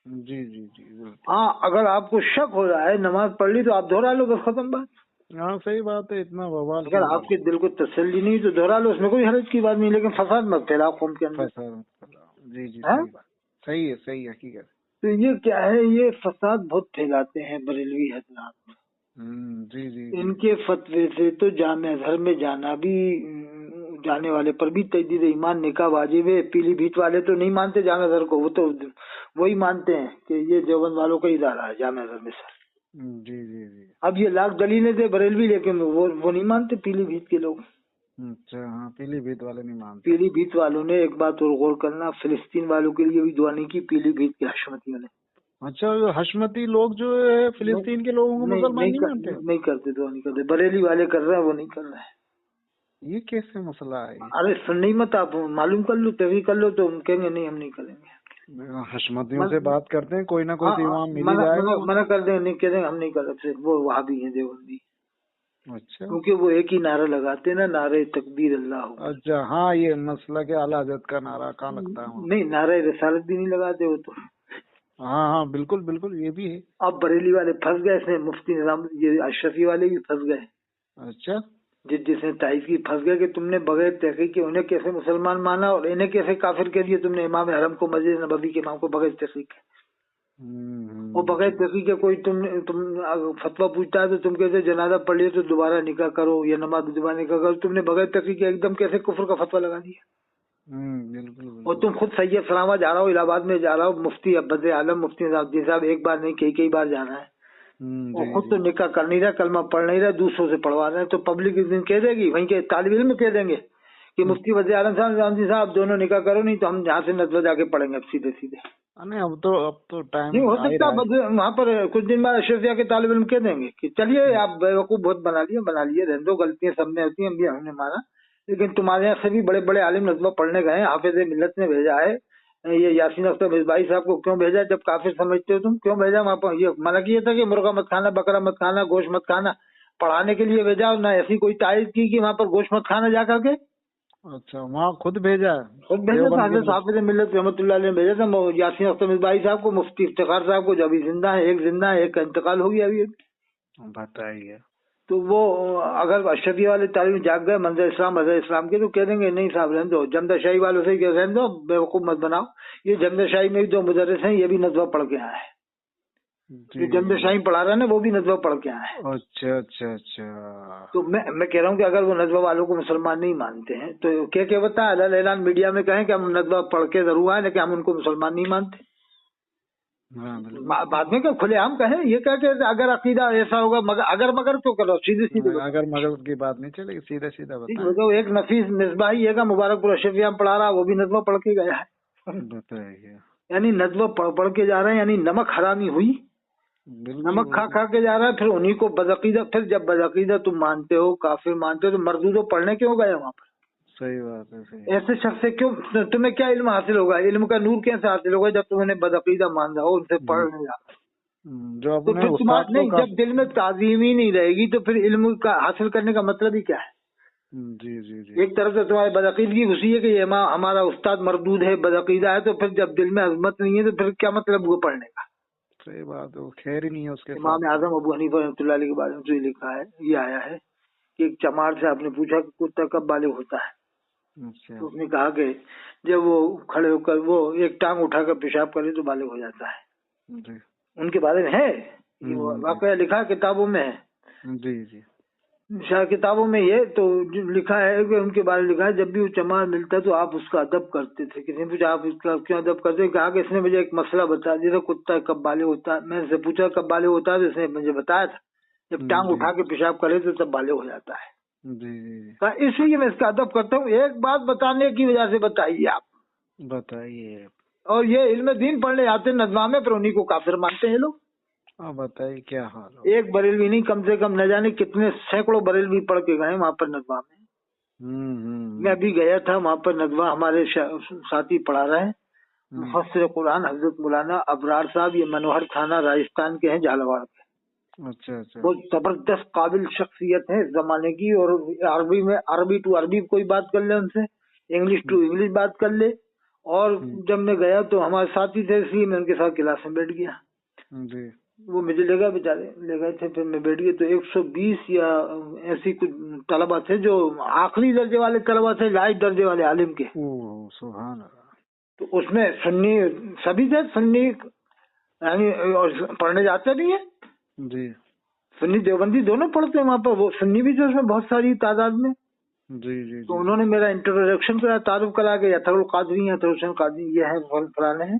B: जी जी जी। हाँ अगर आपको शक हो रहा है नमाज पढ़ ली तो आप दोहरा लो, बस खत्म बात। हाँ सही बात है, इतना बवाल। अगर आपके दिल को तसल्ली नहीं तो दोहरा लो, उसमें कोई हर्ज की बात नहीं, लेकिन फसाद मत फैलाओ कौम के अंदर। जी जी
A: सही है हकीकत।
B: तो ये क्या है, ये फसाद बहुत फैलाते हैं बरेलवी हजरात।
A: जी जी।
B: इनके फतवे से तो जामे अजहर में जाना भी, जाने वाले पर भी तजदीद ईमान निकाह वाजिब है। पीलीभीत वाले तो नहीं मानते जामे अजहर को, वो तो वही मानते हैं कि ये देवबंद वालों का इदारा है जामे अजहर में सर।
A: जी जी जी।
B: अब ये लाख दलीलें दे बरेलवी, लेकिन वो नहीं मानते पीलीभीत के लोग।
A: अच्छा हाँ, पीलीभीत वाले नहीं मानते।
B: पीलीभीत वालों ने एक बात और गौर करना, फिलिस्तीन वालों के लिए भी दुआ नहीं की पीलीभीत के हशमतियों ने।
A: अच्छा, हशमती लोग जो है फिलिस्तीन के लोगों को मुसलमान नहीं मानते?
B: नहीं करते, दुआ नहीं करते। बरेली वाले कर रहे हैं, वो नहीं कर रहे हैं।
A: ये कैसे मसला है?
B: अरे सुन नहीं मत, आप मालूम कर लो, तभी कर लो, तो हम कहेंगे नहीं हम नहीं करेंगे।
A: हशमतियों से बात करते हैं, कोई ना कोई तो इमाम मिल ही जाएगा।
B: मना कर देंगे, नहीं कह देंगे हम नहीं कर रहे, वो वहाँ भी है देवबंदी।
A: अच्छा,
B: क्योंकि वो एक ही नारा लगाते हैं ना, नारे तकबीर अल्लाह।
A: अच्छा हाँ, ये मसला के आला हज़रत का नारा कहाँ लगता है वहाँ?
B: नहीं, नारे रिसालत भी नहीं लगाते वो तो।
A: हाँ हाँ बिल्कुल बिल्कुल, ये भी है।
B: अब बरेली वाले फंस गए इसमें, मुफ्ती निजाम, ये अशरफी वाले भी फंस गए।
A: अच्छा,
B: जिसने ताइफ की फंस गए कि तुमने बगैर तहकीक के उन्हें कैसे मुसलमान माना और इन्हें कैसे काफिर कह दिया तुमने, इमाम हरम को, मस्जिद नबवी के इमाम को बगैर तहकीक के। और बगैर तहकीक के कोई तुम फतवा पूछता है तो तुम कहते जनाजा पढ़ लिया तो दोबारा निकाह करो या नमाज दोबारा निकाह करो। तुमने बगैर तहकीक के एकदम कैसे कुफ्र का फतवा लगा दिया।
A: बिल्कुल।
B: और तुम खुद सैयद सलामा जा रहा हो, इलाहाबाद में जा रहा हो, मुफ्ती अब्बद आलम मुफ्ती निजामुद्दीन साहब एक बार नहीं कई बार जाना है, और खुद तो निकाह कर नहीं रहा, कलमा पढ़ नहीं रहा, दूसरों से पढ़वा रहे हैं। तो पब्लिक इस दिन कह देगी, वहीं के तालिब इल्म कह देंगे कि मुफ्ती वज़ीर आलम साहब दोनों निकाह करो, नहीं तो हम यहाँ से नजर जाके पढ़ेंगे अब सीधे सीधे।
A: नहीं, अब तो टाइम
B: नहीं हो सकता, वहाँ पर कुछ दिन बाद अशरफिया के तालिब इल्म कह देंगे कि चलिए आप बेवकूफ बहुत बना लिए, रहने दो, गलतियां सब में होती हैं, हम भी हमने माना, लेकिन तुम्हारे यहाँ से भी बड़े बड़े आलिम नज़्बा पढ़ने गए, हाफिज मिल्लत ने भेजा है, ये यासीन अख्तर मिसबाही साहब को क्यों भेजा? जब काफिर समझते हो तुम, क्यों भेजा वहाँ पर? ये मना किया था कि मुर्गा मत खाना, बकरा मत खाना, गोश्त मत खाना, पढ़ाने के लिए भेजा, ना ऐसी कोई तारीफ की कि वहाँ पर गोश्त मत खाना जा करके।
A: अच्छा, वहाँ खुद भेजा
B: था हाफिज मिल्लत रहमतुल्लाह अलैह ने भेजा था यासीन अख्तर मिसबाही साहब को, मुफ्ती इफ्तिखार साहब को, जो अभी जिंदा है, एक का इंतकाल हो गया अभी।
A: बताइए।
B: तो वो अगर अशरफिया वाले तालीम जाग गए मंजर इस्लाम के, तो कह देंगे नहीं साहब रहने दो, जमदाशाही वालों से रहने दो, बेवकूफ मत बनाओ। ये जमदाशाही में भी दो मुदर्रिस हैं, ये भी नज़्बा पढ़ के आए हैं, जो जमदाशाही पढ़ा रहा है ना वो भी नज़्बा पढ़ के आए हैं।
A: अच्छा अच्छा अच्छा।
B: तो मैं कह रहा हूँ कि अगर वो नज़्बा वालों को मुसलमान नहीं मानते हैं तो क्या बता ऐलान मीडिया में कहें कि हम नज़्बा पढ़ के जरूर आए, लेकिन हम उनको मुसलमान नहीं मानते। बाद में क्या खुलेआम कहें, ये क्या कि अगर अकीदा ऐसा होगा, मगर तो करो, सीधे सीधे
A: अगर मगर की बात नहीं चलेगी, सीधा सीधा बताओ।
B: तो एक नफीस मिसबाही है मुबारकपुर अशरफिया में पढ़ा रहा, वो भी नज़्बा पढ़ के गया है।
A: बताइए।
B: यानी नज़्बा पढ़ के जा रहे हैं, यानी नमक हरामी हुई, नमक खा के जा रहा है। फिर उन्हीं को बदअकीदा, फिर जब बदअकीदा तुम मानते हो, काफिर मानते हो, तो मरदूदो पढ़ने क्यों गए वहाँ पर? सही बात है, सही। ऐसे शख्स से क्यों, तुम्हें क्या इल्म हासिल होगा? इल्म का नूर कैसे हासिल होगा जब तुम उन्हें बदअकीदा मान रहे हो, उनसे पढ़ नहीं रहा?
A: जो
B: तो फिर तुम्हारा नहीं, जब दिल में ताज़ीम ही नहीं रहेगी तो फिर इल्म का हासिल करने का मतलब ही क्या है?
A: जी जी जी।
B: एक तरफ से तुम्हारी बदअकीदगी घुसी है कि ये हमारा उस्ताद मरदूद है, बदअकीदा है, तो फिर जब दिल में अज़मत नहीं है तो फिर क्या मतलब वो पढ़ने का?
A: सही बात है, खैर ही नहीं है उसके।
B: इमाम आज़म अबू हनीफा रहमतुल्लाह अलैह के बारे में तो ये लिखा है, ये आया है कि एक चमार से आपने पूछा कि कुत्ता कब बालिग होता है? तो उसने कहा कि जब वो खड़े होकर वो एक टांग उठाकर पेशाब करे तो बालिग हो जाता है। उनके बारे में है, ये वाकया लिखा है, किताबों में है। जी जी, शायद किताबों में ये तो लिखा है कि उनके बारे में लिखा है, जब भी वो चमार मिलता तो आप उसका अदब करते थे। किसी ने पूछा आप उसका क्यों अदब करते? कहा कि इसने मुझे एक मसला बता दिया था, कुत्ता कब बालिग होता है। मैंने से पूछा कब बालिग होता है, तो इसने मुझे बताया था जब टांग उठा के पेशाब करे तो तब बालिग हो जाता है। जी, इसलिए मैं इसका अदब करता हूँ। एक बात बताने की वजह से बताइए आप, बताइए। और ये इल्म दीन पढ़ने आते नज़्बा में, पर उन्हीं को काफिर मानते हैं लोग। बताइए क्या हाल हो? एक बरेलवी नहीं, कम से कम न जाने कितने सैकड़ों बरेलवी पढ़ के गए वहाँ पर नज़्बा में। मैं अभी गया था वहाँ पर नज़्बा, हमारे साथी पढ़ा रहे हैं, मुफस्सिर कुरान हजरत मौलाना अबरार साहब, ये मनोहर थाना राजस्थान के हैं, झालावाड़ के। अच्छा अच्छा। वो जबरदस्त काबिल शख्सियत है इस जमाने की, और अरबी में अरबी टू अरबी कोई बात कर ले उनसे, इंग्लिश टू इंग्लिश बात कर ले। और जब मैं गया तो हमारे साथी थे, इसलिए मैं उनके साथ क्लास में बैठ गया। जी, वो मुझे ले गए, बेचारे ले गए थे, फिर मैं बैठ गया। तो 120 या ऐसी कुछ तलबा थे जो आखिरी दर्जे वाले तलबा थे, लाइट दर्जे वाले आलिम के। सुभान अल्लाह। تو اس میں سنی سبھی تھے، سنی یعنی اور پڑھنے جاتے بھی ہیں
A: جی
B: سنی دیوبندی دونوں پڑھتے ہیں وہاں پر، وہ سنی بھی تھے اس میں بہت ساری تعداد میں.
A: جی جی
B: تو
A: جی
B: انہوں نے میرا انٹروڈکشن کرا، تعارف کرا کہ اطہر القادری ہیں، اطہر حسین قادری یہ ہیں فلانے ہیں،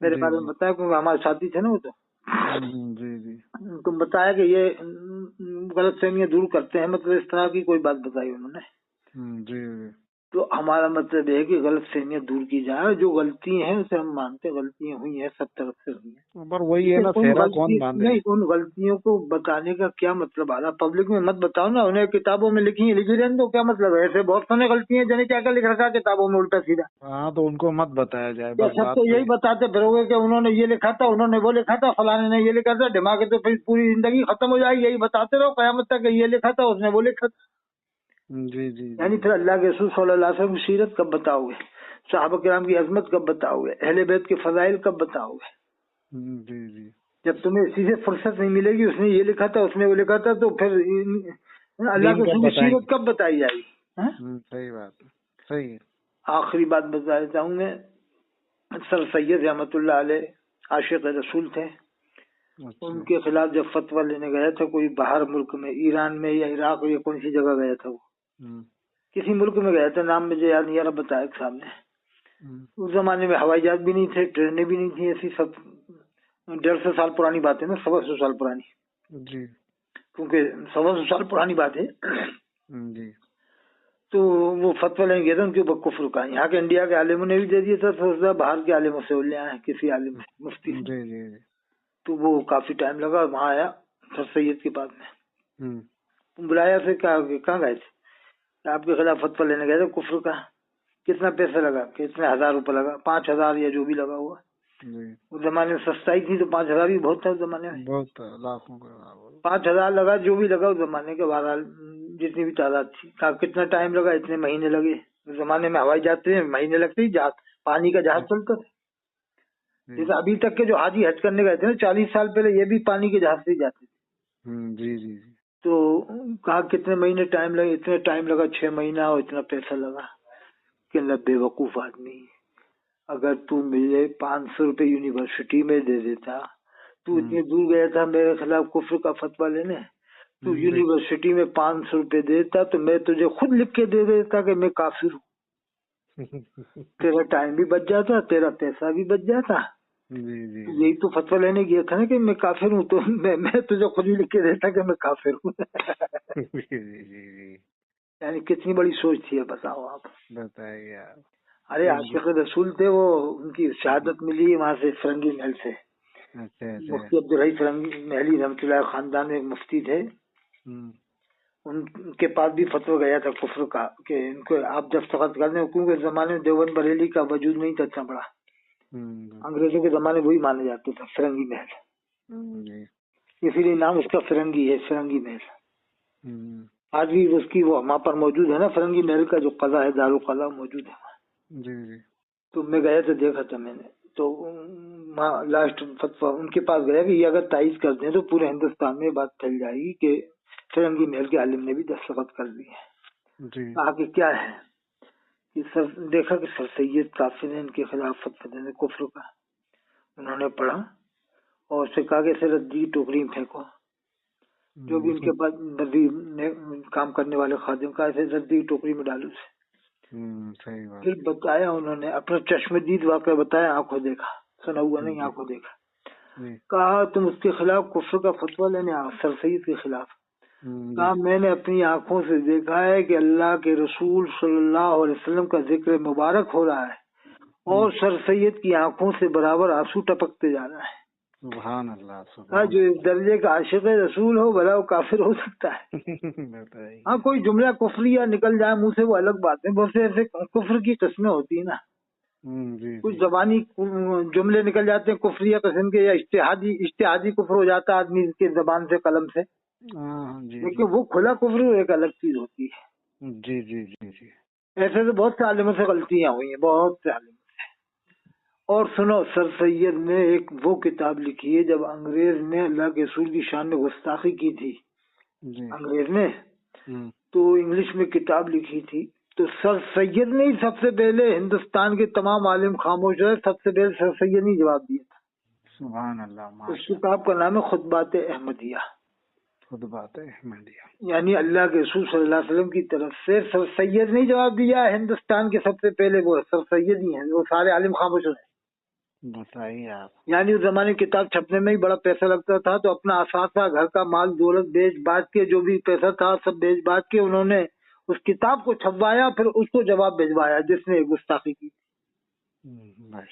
B: میرے
A: جی
B: بارے میں بتایا کیونکہ ہمارے ساتھی تھے نا وہ. تو
A: جی جی
B: تم بتایا کہ یہ غلط فہمیاں دور کرتے ہیں، مطلب اس طرح کی کوئی بات بتائی انہوں نے.
A: جی
B: تو ہمارا مطلب ہے کہ غلط فہمیاں دور کی جائے، جو غلطی ہیں اسے ہم مانتے، غلطیاں ہوئی ہیں سب طرف سے ہوئی ہیں،
A: پر وہی ہے
B: لیکن
A: نا،
B: ان
A: سہرا کون باندھے.
B: نہیں ان غلطیوں کو بتانے کا کیا مطلب آ رہا؟ پبلک میں مت بتاؤ نا، انہیں کتابوں میں لکھی ہیں لکھی رہے تو کیا مطلب ہے؟ ایسے بہت سارے غلطیاں جنہیں کیا کیا لکھ رکھا ہے کتابوں میں الٹا سیدھا.
A: ہاں تو ان کو مت بتایا جائے،
B: کیا
A: بس
B: سب
A: بات
B: کو
A: تو
B: یہی بتاتے پھرو گے کہ انہوں نے یہ لکھا تھا، انہوں نے وہ لکھا تھا، فلانے نے یہ لکھا تھا، دماغ تو پھر پوری زندگی ختم ہو جائے گی، یہی بتاتے رہو قیامت تک کہ یہ لکھا تھا، اس نے وہ لکھا تھا.
A: جی جی
B: یعنی پھر اللہ کے رسول صلی اللہ علیہ وسلم کی سیرت کب بتاؤ گے؟ صحابہ کرام کی عظمت کب بتاؤ گے؟ اہل بیت کے فضائل کب بتاؤ گے؟
A: جی جی
B: جب تمہیں اسی سے فرصت نہیں ملے گی، اس نے یہ لکھا تھا، اس نے وہ لکھا تھا، تو پھر اللہ کے
A: دین کب
B: رسول کی
A: بتائیں
B: سیرت
A: گے.
B: کب بتائی جائے گی؟
A: صحیح بات ہے، صحیح ہے.
B: آخری بات بتا دیتا ہوں میں. سر سید رحمت اللہ علیہ عاشق رسول تھے. ان کے خلاف جب فتویٰ لینے گیا تھا کوئی باہر ملک میں، ایران میں یا عراق یا کون سی جگہ گیا تھا، وہ کسی ملک میں گیا تھا، نام مجھے یاد نہیں یار، بتایا صاحب نے. اس زمانے میں ہوائی جہاز بھی نہیں تھے، ٹرینیں بھی نہیں تھیں، ایسی سب 150 سال پرانی بات ہے نا، 125 سال پرانی.
A: جی
B: کیونکہ 125 سال پرانی بات ہے.
A: جی
B: تو وہ فتویٰ لیں گے تھے ان کے اوپر کفر کا. یہاں کے انڈیا کے عالموں نے بھی دے دیا تھا، سوچا باہر کے عالموں سے لے آئے کسی عالم سے، مفتی سے.
A: جی جی
B: تو وہ کافی ٹائم لگا، وہاں آیا سر سید کے پاس میں،
A: جی
B: بلایا پھر کہاں گئے تھے؟ آپ کے خلاف فتویٰ لینے گئے تھے کفر کا. کتنا پیسہ لگا؟ کتنے 1000 روپے لگا، 5000 یا جو بھی لگا ہوا. اس زمانے میں سستائی تھی تو 5000 بھی بہت تھا اس زمانے میں.
A: بہت لاکھوں کا
B: 5000 لگا، جو بھی لگا اس زمانے کے، بہرحال جتنی بھی تعداد تھی. کتنا ٹائم لگا؟ اتنے مہینے لگے. اس زمانے میں ہوائی جاتے ہیں مہینے لگتے ہی، جہاز پانی کا جہاز چلتا تھا. جیسے ابھی تک کے جو حاجی حج کرنے گئے تھے نا 40 سال پہلے، یہ بھی پانی کے جہاز سے ہی جاتے تھے.
A: جی جی
B: تو کہا کتنے مہینے ٹائم لگے؟ اتنے ٹائم لگا 6 مہینہ اور اتنا پیسہ لگا. کہ بے وقوف آدمی، اگر تو مجھے 500 روپے یونیورسٹی میں دے دیتا، تو اتنی دور گیا تھا میرے خلاف کفر کا فتویٰ لینے، تو یونیورسٹی میں 500 روپے دیتا تو میں تجھے خود لکھ کے دے دیتا کہ میں کافر ہوں. تیرا ٹائم بھی بچ جاتا، تیرا پیسہ بھی بچ جاتا. یہی تو فتویٰ لینے گیا تھا نا کہ میں کافر ہوں، تو میں تجھے خود ہی لکھ کے دیتا کہ میں کافر ہوں. یعنی کتنی بڑی سوچ تھی، بتاؤ آپ.
A: بتائیے آپ.
B: ارے عاشق رسول تھے وہ، ان کی شہادت ملی وہاں سے فرنگی محل سے. مفتی عبدالرحیم فرنگی محلی رحمۃ اللہ خاندان میں ایک مفتی تھے، ان کے پاس بھی فتویٰ گیا تھا کفر کا کہ ان کو آپ دستخط کر دیں، کیونکہ اس زمانے میں دیوبند بریلی کا وجود نہیں تھا اتنا بڑا. انگریزوں کے زمانے وہی مانا جاتا تھا فرنگی محل، اسی لیے نام اس کا فرنگی ہے، فرنگی محل. آج بھی اس کی وہ وہاں پر موجود ہے نا، فرنگی محل کا جو قلعہ ہے، دارالقلعہ موجود ہے. تو میں گیا تھا، دیکھا تھا میں نے. تو لاسٹ فتویٰ ان کے پاس گیا کہ یہ اگر تائید کر دیں تو پورے ہندوستان میں بات پھیل جائے گی کہ فرنگی محل کے عالم نے بھی دستخط کر دی ہے. کہا کہ کیا ہے کہ دیکھا کہ سر سید کافر ہیں، ان کے خلاف فتویٰ دینے کفر کا. انہوں نے پڑھا اور اسے کہا کہ اسے ردی کی ٹوکری میں پھینکو. جو بھی ان کے پاس ردی کام کرنے والے خادم کا، اسے ردی کی ٹوکری میں ڈالو اسے. پھر بتایا انہوں نے اپنا چشم دید واقعہ بتایا، آنکھوں دیکھا، سنا ہوا نہیں، آنکھوں دیکھا. کہا تم اس کے خلاف کفر کا فتویٰ لینے آؤ، سر سید کے خلاف. کہا میں نے اپنی آنکھوں سے دیکھا ہے کہ اللہ کے رسول صلی اللہ علیہ وسلم کا ذکر مبارک ہو رہا ہے اور سر سید کی آنکھوں سے برابر آنسو ٹپکتے جا رہا ہے.
A: سبحان اللہ.
B: جو اس درجے کا عاشق رسول ہو بھلا وہ کافر ہو سکتا ہے؟ ہاں کوئی جملہ کفریہ نکل جائے منہ سے وہ الگ بات ہے، بہت سے ایسے کفر کی قسمیں ہوتی ہیں نا. کچھ زبانی جملے نکل جاتے ہیں کفریہ قسم کے، یا اشتہادی کفر ہو جاتا ہے آدمی کے زبان سے قلم سے. لیکن وہ کھلا کفر ایک الگ چیز ہوتی ہے.
A: جی جی جی جی
B: ایسے تو بہت سے عالموں سے غلطیاں ہوئی ہیں، بہت سے عالموں سے. اور سنو، سر سید نے ایک وہ کتاب لکھی ہے جب انگریز نے اللہ کے رسول کی شان میں گستاخی کی تھی، انگریز نے تو انگلش میں کتاب لکھی تھی. تو سر سید نے ہی سب سے پہلے ہندوستان کے تمام عالم خاموش رہے، سب سے پہلے سر سید نے جواب دیا تھا.
A: سبحان اللہ.
B: اس کتاب کا نام ہے خطبات احمدیہ.
A: خطبات احمدیہ
B: یعنی اللہ کے رسول صلی اللہ علیہ وسلم کی طرف سے سر سید نے جواب دیا. ہندوستان کے سب سے پہلے وہ سر سید ہی ہیں، وہ سارے عالم خاموش رہے.
A: بتائیے آپ.
B: یعنی اس زمانے کی کتاب چھپنے میں ہی بڑا پیسہ لگتا تھا، تو اپنا اثاثہ، گھر کا مال دولت بیچ باچ کے، جو بھی پیسہ تھا سب بیچ باچ کے انہوں نے اس کتاب کو چھپوایا، پھر اس کو جواب بھجوایا جس نے گستاخی کی.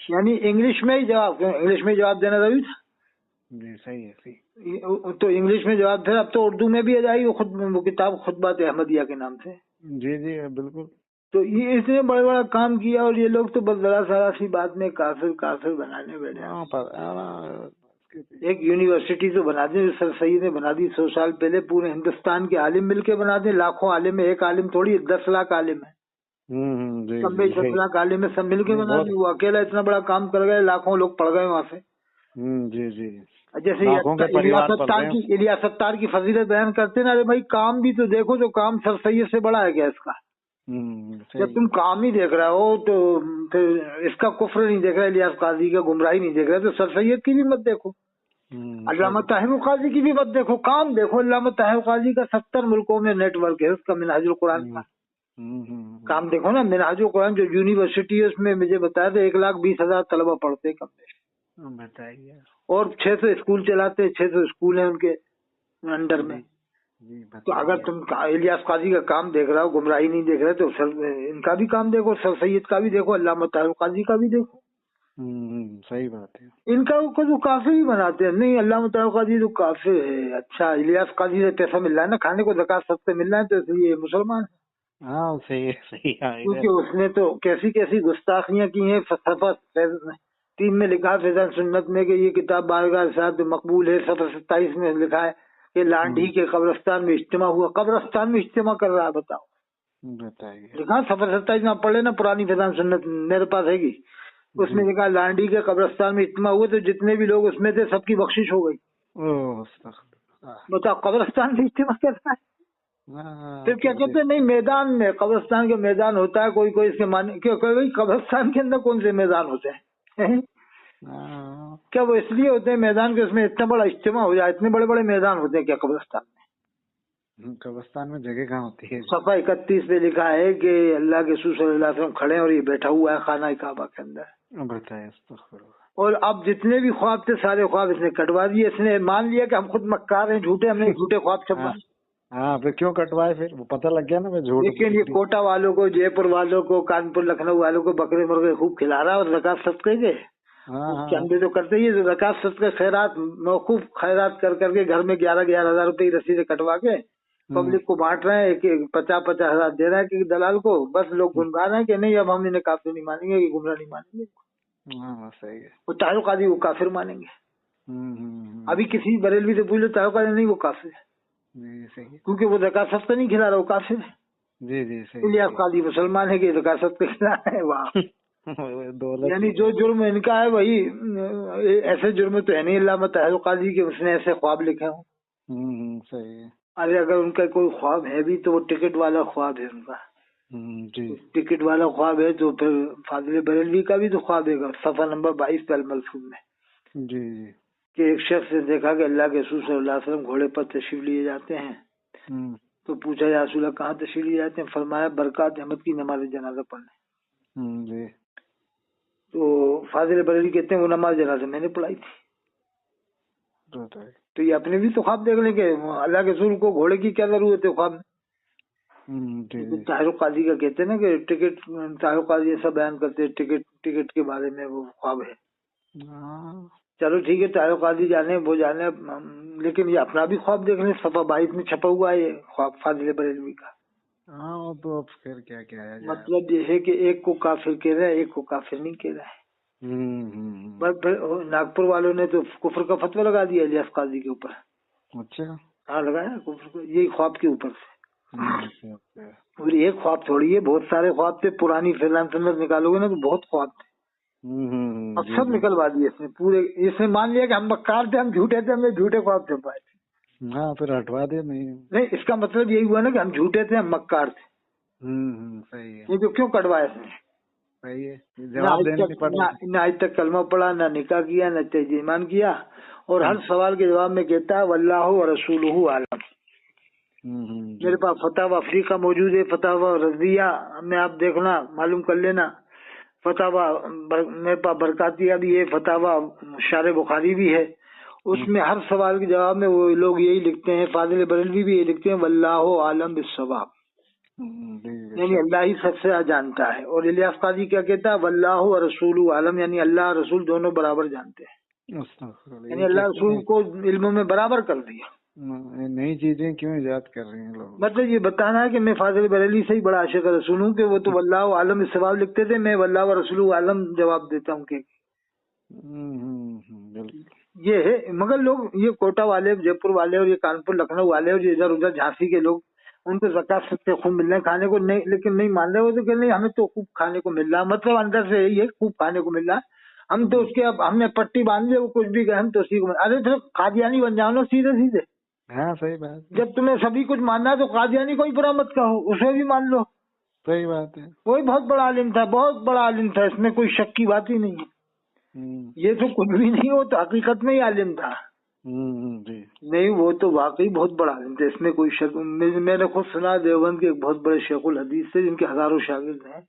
B: یعنی انگلش میں ہی جواب، انگلش میں جواب دینا ضروری تھا.
A: جی صحیح ہے صحیح.
B: تو انگلش میں جواب تھا. اب تو اردو میں بھی آ جائے گی وہ کتاب خطبات احمدیہ کے نام سے.
A: جی جی بالکل.
B: تو یہ اس نے بڑا بڑا کام کیا، اور یہ لوگ تو بس ذرا سارا سی بات میں کافر کافر بنانے بیٹھے. ایک یونیورسٹی تو بنا دیں، سر سید نے بنا دی 100 سال پہلے. پورے ہندوستان کے عالم مل کے بنا دیں. لاکھوں عالم میں ایک عالم تھوڑی، 10 لاکھ عالم ہے. 10 لاکھ عالم میں سب مل کے بنا دی. وہ اکیلا اتنا بڑا کام کر گئے، لاکھوں لوگ پڑھ گئے وہاں سے.
A: جی جی.
B: جیسے الیاس ستار کی فضیلت بیان کرتے نا، ارے بھائی کام بھی تو دیکھو، جو کام سر سید سے بڑا ہے کیا اس کا؟ جب تم کام ہی دیکھ رہے ہو تو پھر اس کا کفر نہیں دیکھ رہے، الیاس قاضی کا گمراہی نہیں دیکھ رہے، تو سر سید کی بھی مت دیکھو، علامہ طاہر قاضی کی بھی مت دیکھو. کام دیکھو. علامہ طاہر قاضی کا 70 ملکوں میں نیٹ ورک ہے، اس کا منہاج القرآن کا. کام دیکھو نا، منہاج القرآن جو یونیورسٹی ہے اس میں مجھے بتایا تھا 1,20,000 طلبہ پڑھتے کم بیش.
A: بتائیے.
B: اور 600 اسکول چلاتے، 600 اسکول ہیں ان کے انڈر میں. تو اگر تم الیاس قاضی کا کام دیکھ رہا ہو، گمراہی نہیں دیکھ رہے، تو ان کا بھی کام دیکھو، سر سید کا بھی دیکھو، علامہ طاہر قاضی کا بھی دیکھو.
A: صحیح بات ہے.
B: ان کا تو کافر ہی بناتے ہیں. نہیں، علامہ طاہر قاضی تو کافر ہے. اچھا، الیاس قاضی سے پیسہ مل رہا ہے نا، کھانے کو زکوٰۃ سب سے مل رہا ہے، تو اس لیے مسلمان ہے.
A: ہاں صحیح ہے صحیح ہے.
B: کیونکہ اس نے تو کیسی کیسی گستاخیاں کی ہیں. صفحہ 3 میں لکھا ہے فیضان سنت میں کہ یہ کتاب بارگاہ صاحب مقبول ہے. صفحہ 27 میں لکھا ہے کہ لانڈھی کے قبرستان میں اجتماع ہوا. قبرستان میں اجتماع کر رہا ہے، بتاؤ.
A: بتائیے.
B: لکھا صفحہ 27 میں، آپ پڑھ لینا، پرانی فیضان سنت میرے پاس ہے گی. اس میں لکھا لانڈھی کے قبرستان میں اجتماع ہوئے، تو جتنے بھی لوگ اس میں تھے سب کی بخشش ہو گئی. بتاؤ، قبرستان میں اجتماع کر رہا ہے. پھر کیا کہتے ہیں، نہیں میدان میں، قبرستان کے میدان ہوتا ہے، کوئی کوئی اس کے معنی کیوں کہ بھائی قبرستان کے اندر کون سے میدان ہوتے ہیں؟ کیا وہ اس لیے ہوتے ہیں میدان کے اس میں اتنا بڑا اجتماع ہو جائے؟ اتنے بڑے بڑے میدان ہوتے ہیں کیا قبرستان میں؟
A: قبرستان میں جگہ کہاں ہوتی ہے؟
B: صفحہ 31 پہ لکھا ہے کہ اللہ کے رسول صلی اللہ علیہ وسلم کھڑے ہیں اور یہ بیٹھا ہوا ہے خانہ کعبہ کے اندر.
A: بتائیں.
B: اور اب جتنے بھی خواب تھے سارے خواب اس نے کٹوا دیے. اس نے مان لیا کہ ہم خود مکار ہیں، جھوٹے، ہم نے جھوٹے خواب چھپوائے.
A: ہاں پھر کیوں کٹوائے؟ پھر وہ پتہ لگ گیا نا میں جھوٹ.
B: لیکن یہ کوٹا والوں کو، جے پور والوں کو، کانپور لکھنؤ والوں کو بکرے مرغے خوب کھلا رہا، اور زکوٰۃ صدقے کے چندے تو کرتے ہی. زکوٰۃ صدقے خیرات موقوف خیرات کر کر کے گھر میں 11,000 روپے رسیدیں کٹوا کے پبلک کو بانٹ رہے ہیں کہ 50,000 ہزار دے رہے ہیں کہ دلال کو. بس لوگ گنگا رہے ہیں کہ نہیں اب ہم انہیں کافر نہیں مانیں گے، یہ گمراہ نہیں مانیں گے.
A: صحیح ہے.
B: وہ طاہر قاضی وہ کافر مانیں گے. ابھی کسی بریلوی سے پوچھ لو طاہر قاضی نہیں، وہ کافر ہے. کیونکہ وہ زکوٰۃ صدقہ نہیں کھلا رہا، وہ کافر ہے.
A: جی جی صحیح.
B: الیاس قاضی مسلمان ہے کہ زکوٰۃ صدقہ کھلا ہے. واہ. یعنی جو جرم ان کا ہے وہی ایسے جرم تو ہے نہیں علامہ طاہر قاضی کے اس نے ایسے خواب لکھے ہوں.
A: صحیح ہے.
B: ارے اگر ان کا کوئی خواب ہے بھی تو وہ ٹکٹ والا خواب ہے ان کا. ٹکٹ والا خواب ہے تو پھر فاضل بریلوی کا بھی تو خواب ہے. صفحہ نمبر 22 پہ الملفوظ میں
A: جی جی
B: کہ ایک شخص نے دیکھا کہ اللہ کے رسول صلی اللہ علیہ وسلم گھوڑے پر تشریف لیے جاتے ہیں. تو پوچھا یا رسول اللہ کہاں تشریف لیے جاتے ہیں؟ فرمایا برکات احمد کی نماز جنازہ پڑھنے. تو فاضل بریلوی کہتے ہیں وہ نماز جنازہ میں نے پڑھائی تھی. تو یہ اپنے بھی تو خواب دیکھ لیں کہ اللہ کے رسول کو گھوڑے کی کیا ضرورت ہے خواب میں. طاہر قاضی کا کہتے ہیں نا کہ ٹکٹ، طاہر قاضی ایسا بیان کرتے ہیں ٹکٹ کے بارے میں وہ خواب ہے. چلو ٹھیک ہے، طاہر قاضی جانے وہ جانے، لیکن یہ اپنا بھی خواب دیکھ لیں. صفحہ 22 میں چھپا ہوا ہے یہ خواب فاضل بریلوی کا.
A: تو اب پھر کیا کیا ہے؟
B: مطلب یہ ہے کہ ایک کو کافر کہہ رہا ہے، ایک کو کافر نہیں کہہ رہا ہے. ناگپور والوں نے تو کفر کا فتویٰ لگا دیا الیاس قاضی کے اوپر.
A: اچھا.
B: ہاں لگایا کفر کو، یہی خواب کے اوپر سے. اور ایک خواب تھوڑی ہے، بہت سارے خواب تھے. پرانی فیضان سنت نکالو گے نا تو بہت خواب تھے. اب سب نکلوا دیے اس نے پورے. اس نے مان لیا کہ ہم مکار تھے، ہم جھوٹے تھے، ہم نے جھوٹے خواب چھپائے تھے.
A: پھر ہٹوا دے. نہیں
B: اس کا مطلب یہی ہوا نا کہ ہم جھوٹے تھے، ہم مکار تھے.
A: सही है।
B: ये तो क्यों कटवाया इसने?
A: सही है, जवाब देना नहीं पड़ेगा।
B: ना आज तक कलमा पढ़ा, ना निकाह किया, ना ईमान किया, और हर सवाल के जवाब में कहता है वल्लाहु व रसूलुहु आलम। मेरे पास फतावा अफ्रीका मौजूद है, फतावा रज़िया में आप देखना, मालूम कर लेना। फतावा मेरे पास बरकातिया भी है, फतावा शारे बुखारी भी है। उसमें हर सवाल के जवाब में वो लोग यही लिखते हैं, फाजिल बरेलवी भी यही लिखते हैं वल्लाहु आलम बिस्सवाब, यानी अल्लाह ही सबसे जानता है। और इलियास काजी क्या कहता है वल्लाहु व रसूलुहु आलम, यानी अल्लाह रसूल दोनों बराबर जानते हैं, यानी अल्लाह रसूल को इल्मों में बराबर कर दिया।
A: नई चीजें क्यों इजाद कर रहे हैं लोग?
B: मतलब ये बताना है कि मैं फाजिल बरेली से ही बड़ा आशिक रसूल हूँ कि वो तो वल्लाहु आलम इस सवाल लिखते थे, मैं वल्लाहु व रसूलुहु आलम जवाब देता हूँ कि ये है। मगर लोग ये कोटा वाले, जयपुर वाले और ये कानपुर लखनऊ वाले और ये इधर उधर झांसी के लोग, उनको ज़कात से खूब मिल रहा है खाने को, नहीं लेकिन नहीं मान रहे। वो तो कह नहीं हमें तो खूब खाने को मिल रहा है, मतलब अंदर से यही है खूब खाने को मिल रहा है, हम तो उसके अब हमने पट्टी बांध ली, वो कुछ भी गए हम तो उसी को। अरे तो कादियानी बन जाओ ना सीधे सीधे।
A: हाँ सही बात।
B: जब तुम्हें सभी कुछ मानना है तो कादियानी को ही बुरा मत कहो, उसे भी मान लो।
A: सही बात है।
B: वही बहुत बड़ा आलिम था, बहुत बड़ा आलिम था, इसमें कोई शक की बात ही नहीं है। ये तो कुछ भी नहीं, वो तो हकीकत में ही आलिम था।
A: जी।
B: नहीं वो तो वाकई बहुत बड़ा आलिम था, इसमें कोई शक। मैंने खुद सुना देवबंद के एक बहुत बड़े शेखुल हदीस से जिनके हजारों शागिर्द हैं,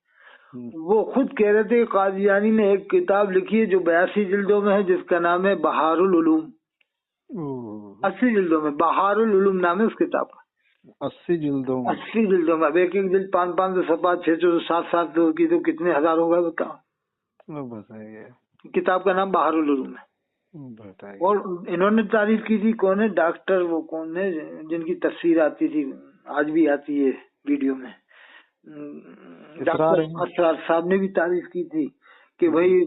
B: वो खुद कह रहे थे कादियानी ने एक किताब लिखी है जो 82 जिल्दों में है, जिसका नाम है बहारुल उलूम। 80 जिल्दों में बहारुल उलूम नाम है उस किताब का।
A: 80 जिल्दों में? 80
B: जिल्दों में। अब एक एक जिल्द 500 सफा 600 700 की, तो कितने हजार होगा बताओ।
A: बताइए।
B: किताब का नाम बहारुल उलूम है। और इन्होंने तारीफ की थी, कौन है डॉक्टर, वो कौन है जिनकी तस्वीर आती थी, आज भी आती है वीडियो में, डॉक्टर असरार साहब ने भी तारीफ की थी कि भाई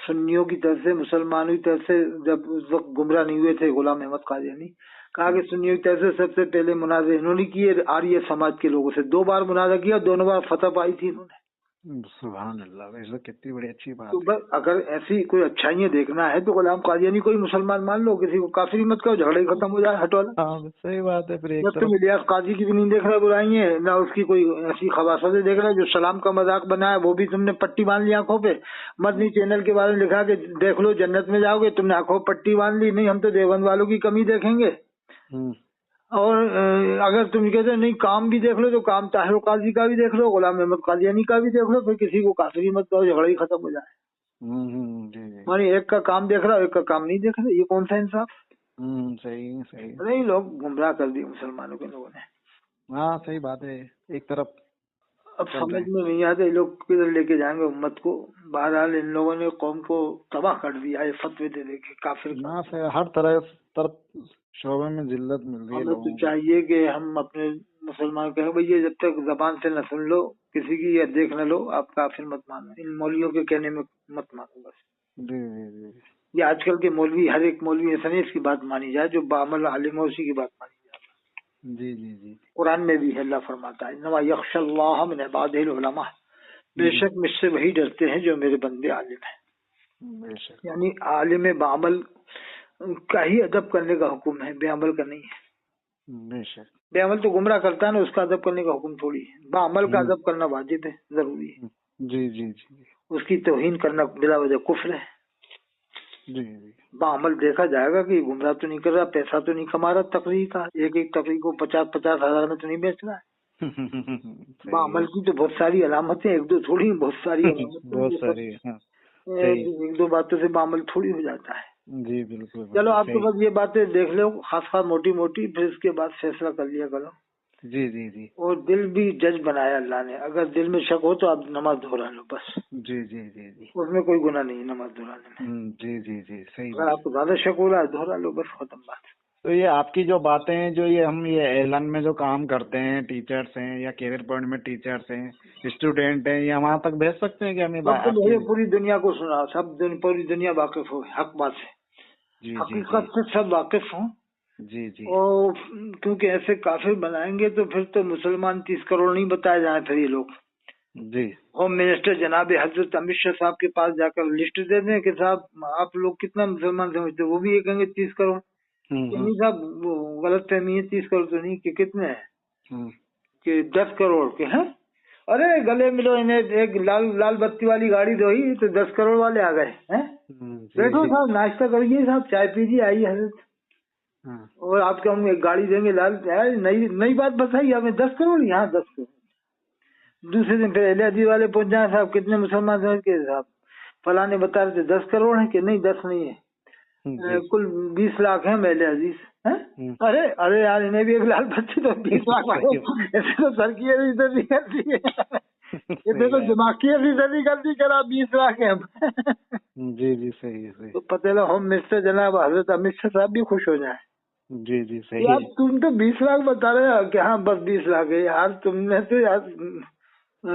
B: सुन्नियों की तरफ से, मुसलमानों की तरफ से, जब उस वक्त गुमराह नहीं हुए थे गुलाम अहमद कादियानी, कहा कि सुन्नियों की तरफ से सबसे पहले मुनाज़े इन्होंने किए आर्य समाज के लोगों से। 2 बार मुनाज़ा किया, दोनों बार फतह पाई थी इन्होंने।
A: सुभान अल्लाह, वैसे कितनी बड़ी अच्छी बात
B: तो बस अगर ऐसी कोई अच्छाइयाँ देखना है तो गुलाम कादियानी को ही मुसलमान मान लो, किसी को काफिर मत करो, झगड़ा ही खत्म हो जाए, हटो।
A: सही बात है। फिर
B: जब तुम इलियास काजी की भी नहीं देख रहे बुराई है, ना उसकी कोई ऐसी खबासतें देख रहे, जो सलाम का मजाक बनाया वो भी तुमने पट्टी बांध ली आंखों पे। मदनी चैनल के बारे में लिखा कि देख लो जन्नत में जाओगे, तुमने आंखों पट्टी बांध ली, नहीं हम तो देवबंद वालों की कमी देखेंगे। और अगर तुम कहते नहीं काम भी देख लो, तो काम ताहिर काजी का भी देख लो, गुलाम अहमद कादियानी का भी देख लो, फिर किसी को काफिरी मत करो, झगड़ा ही खत्म हो जाए। मानी एक का काम देख रहा हो, एक का काम नहीं देख रहा, ये कौन सा इंसाफ?
A: सही सही।
B: नहीं लोग गुमराह कर दिए मुसलमानों के लोगों ने।
A: हाँ सही बात है। एक तरफ
B: अब समझ में नहीं आता ये लोग किधर लेके जाएंगे उम्मत को। बहरहाल इन लोगों ने कौम को तबाह कर दिया है फतवे दे दे के काफिर।
A: हर तरफ शोबे में जिल्लत मिल रही है।
B: हमें तो चाहिए कि हम अपने मुसलमान कहें भैया जब तक जबान से न सुन लो, किसी की या देख न लो, आप काफिर मत मानो, इन मौलवियों के कहने में मत मानो बस।
A: जी जी जी।
B: ये आजकल के मौलवी, हर एक मौलवी ऐसा नहीं इसकी बात मानी जाए, जो बामल आलिम है उसी की बात मानी जाए।
A: जी जी जी।
B: कुरान में भी अल्लाह फरमाता है इन्नमा यख्शल्लाह मिन इबादिहिल उलमा, बेशक मुझसे वही डरते हैं जो मेरे बंदे आलिम हैं। यानी आलिम बामल का ही अदब करने का हुक्म है, बेअमल का नहीं है। बेअमल तो गुमराह करता है ना, उसका अदब करने का हुक्म थोड़ी है। बामल का अदब करना वाजिब है, जरूरी है। जी जी जी। उसकी तौहीन करना बिला वजह कुफ्र है। जी जी। बामल देखा जाएगा कि गुमराह तो नहीं कर रहा, पैसा तो नहीं कमा रहा तकरीर का, एक एक तकरीर को 50-50 हजार में तो नहीं बेच रहा है। बामल की तो बहुत सारी अलामतें, एक दो थोड़ी, बहुत सारी बहुत सारी। एक दो बातों से बामल थोड़ी हो जाता है। जी बिल्कुल। चलो आपके पास ये बातें देख लो खास मोटी मोटी, फिर इसके बाद फैसला कर लिया करो। जी जी जी। और दिल भी जज बनाया अल्लाह ने, अगर दिल में शक हो तो आप नमाज दोहरा लो बस। जी जी जी जी। उसमें कोई गुनाह नहीं है नमाज दोहराने में। जी जी जी सही। अगर आपको ज्यादा शक हो रहा है दोहरा लो बस, खत्म बात।
A: तो ये आपकी जो बातें हैं, जो ये हम ये एलन में जो काम करते हैं, टीचर्स हैं या कैरियर पॉइंट में टीचर्स हैं, स्टूडेंट हैं, ये हम वहाँ तक भेज सकते हैं कि हमें
B: पूरी दुनिया को सुना, सब पूरी दुनिया वाकिफ हो हक बात से, हकीकत से सब वाकिफ हों। जी जी। और क्योंकि ऐसे काफिर बनाएंगे तो फिर तो मुसलमान 30 करोड़ नहीं बताए जाए फिर ये लोग। जी। होम मिनिस्टर जनाब हजरत अमित शाह साहब के पास जाकर लिस्ट दे दें कि साहब आप लोग कितना मुसलमान समझते, वो भी ये कहेंगे 30 करोड़। नहीं साहब वो गलत फहमी है, 30 करोड़ तो नहीं, कि कितने हैं कि 10 करोड़ के हैं, अरे गले मिलो इन्हें, एक लाल लाल बत्ती वाली गाड़ी दो ही तो 10 करोड़ वाले आ गए हैं। बैठो साहब, नाश्ता करिए साहब, चाय पीजिए, आइए हजरत, और आपको हम एक गाड़ी देंगे लाल। नई नई बात बताइए हमें, 10 करोड़ यहाँ 10 करोड़। दूसरे दिन फिर एलआईजी वाले पहुंच जाए, साहब कितने मुसलमान समझ के, साहब फलाने बता रहे थे 10 करोड़ है कि नहीं, 10 नहीं है, कुल 20 लाख है मेरे अजीज हैं। अरे अरे यार, इन्हें भी एक लाल बच्ची तो 20 लाख ऐसे तो सर की इधर नहीं करती है, इतने तो दिमाग की इधर नहीं करती, करा 20 लाख है।
A: जी जी सही है, सही।
B: तो पटेल होम मिनिस्टर जनाब हजरत अमित शाह साहब भी खुश हो जाए।
A: जी जी सही
B: यार तुम तो 20 लाख बता रहे हो कि हाँ बस 20 लाख है यार, तुमने तो यार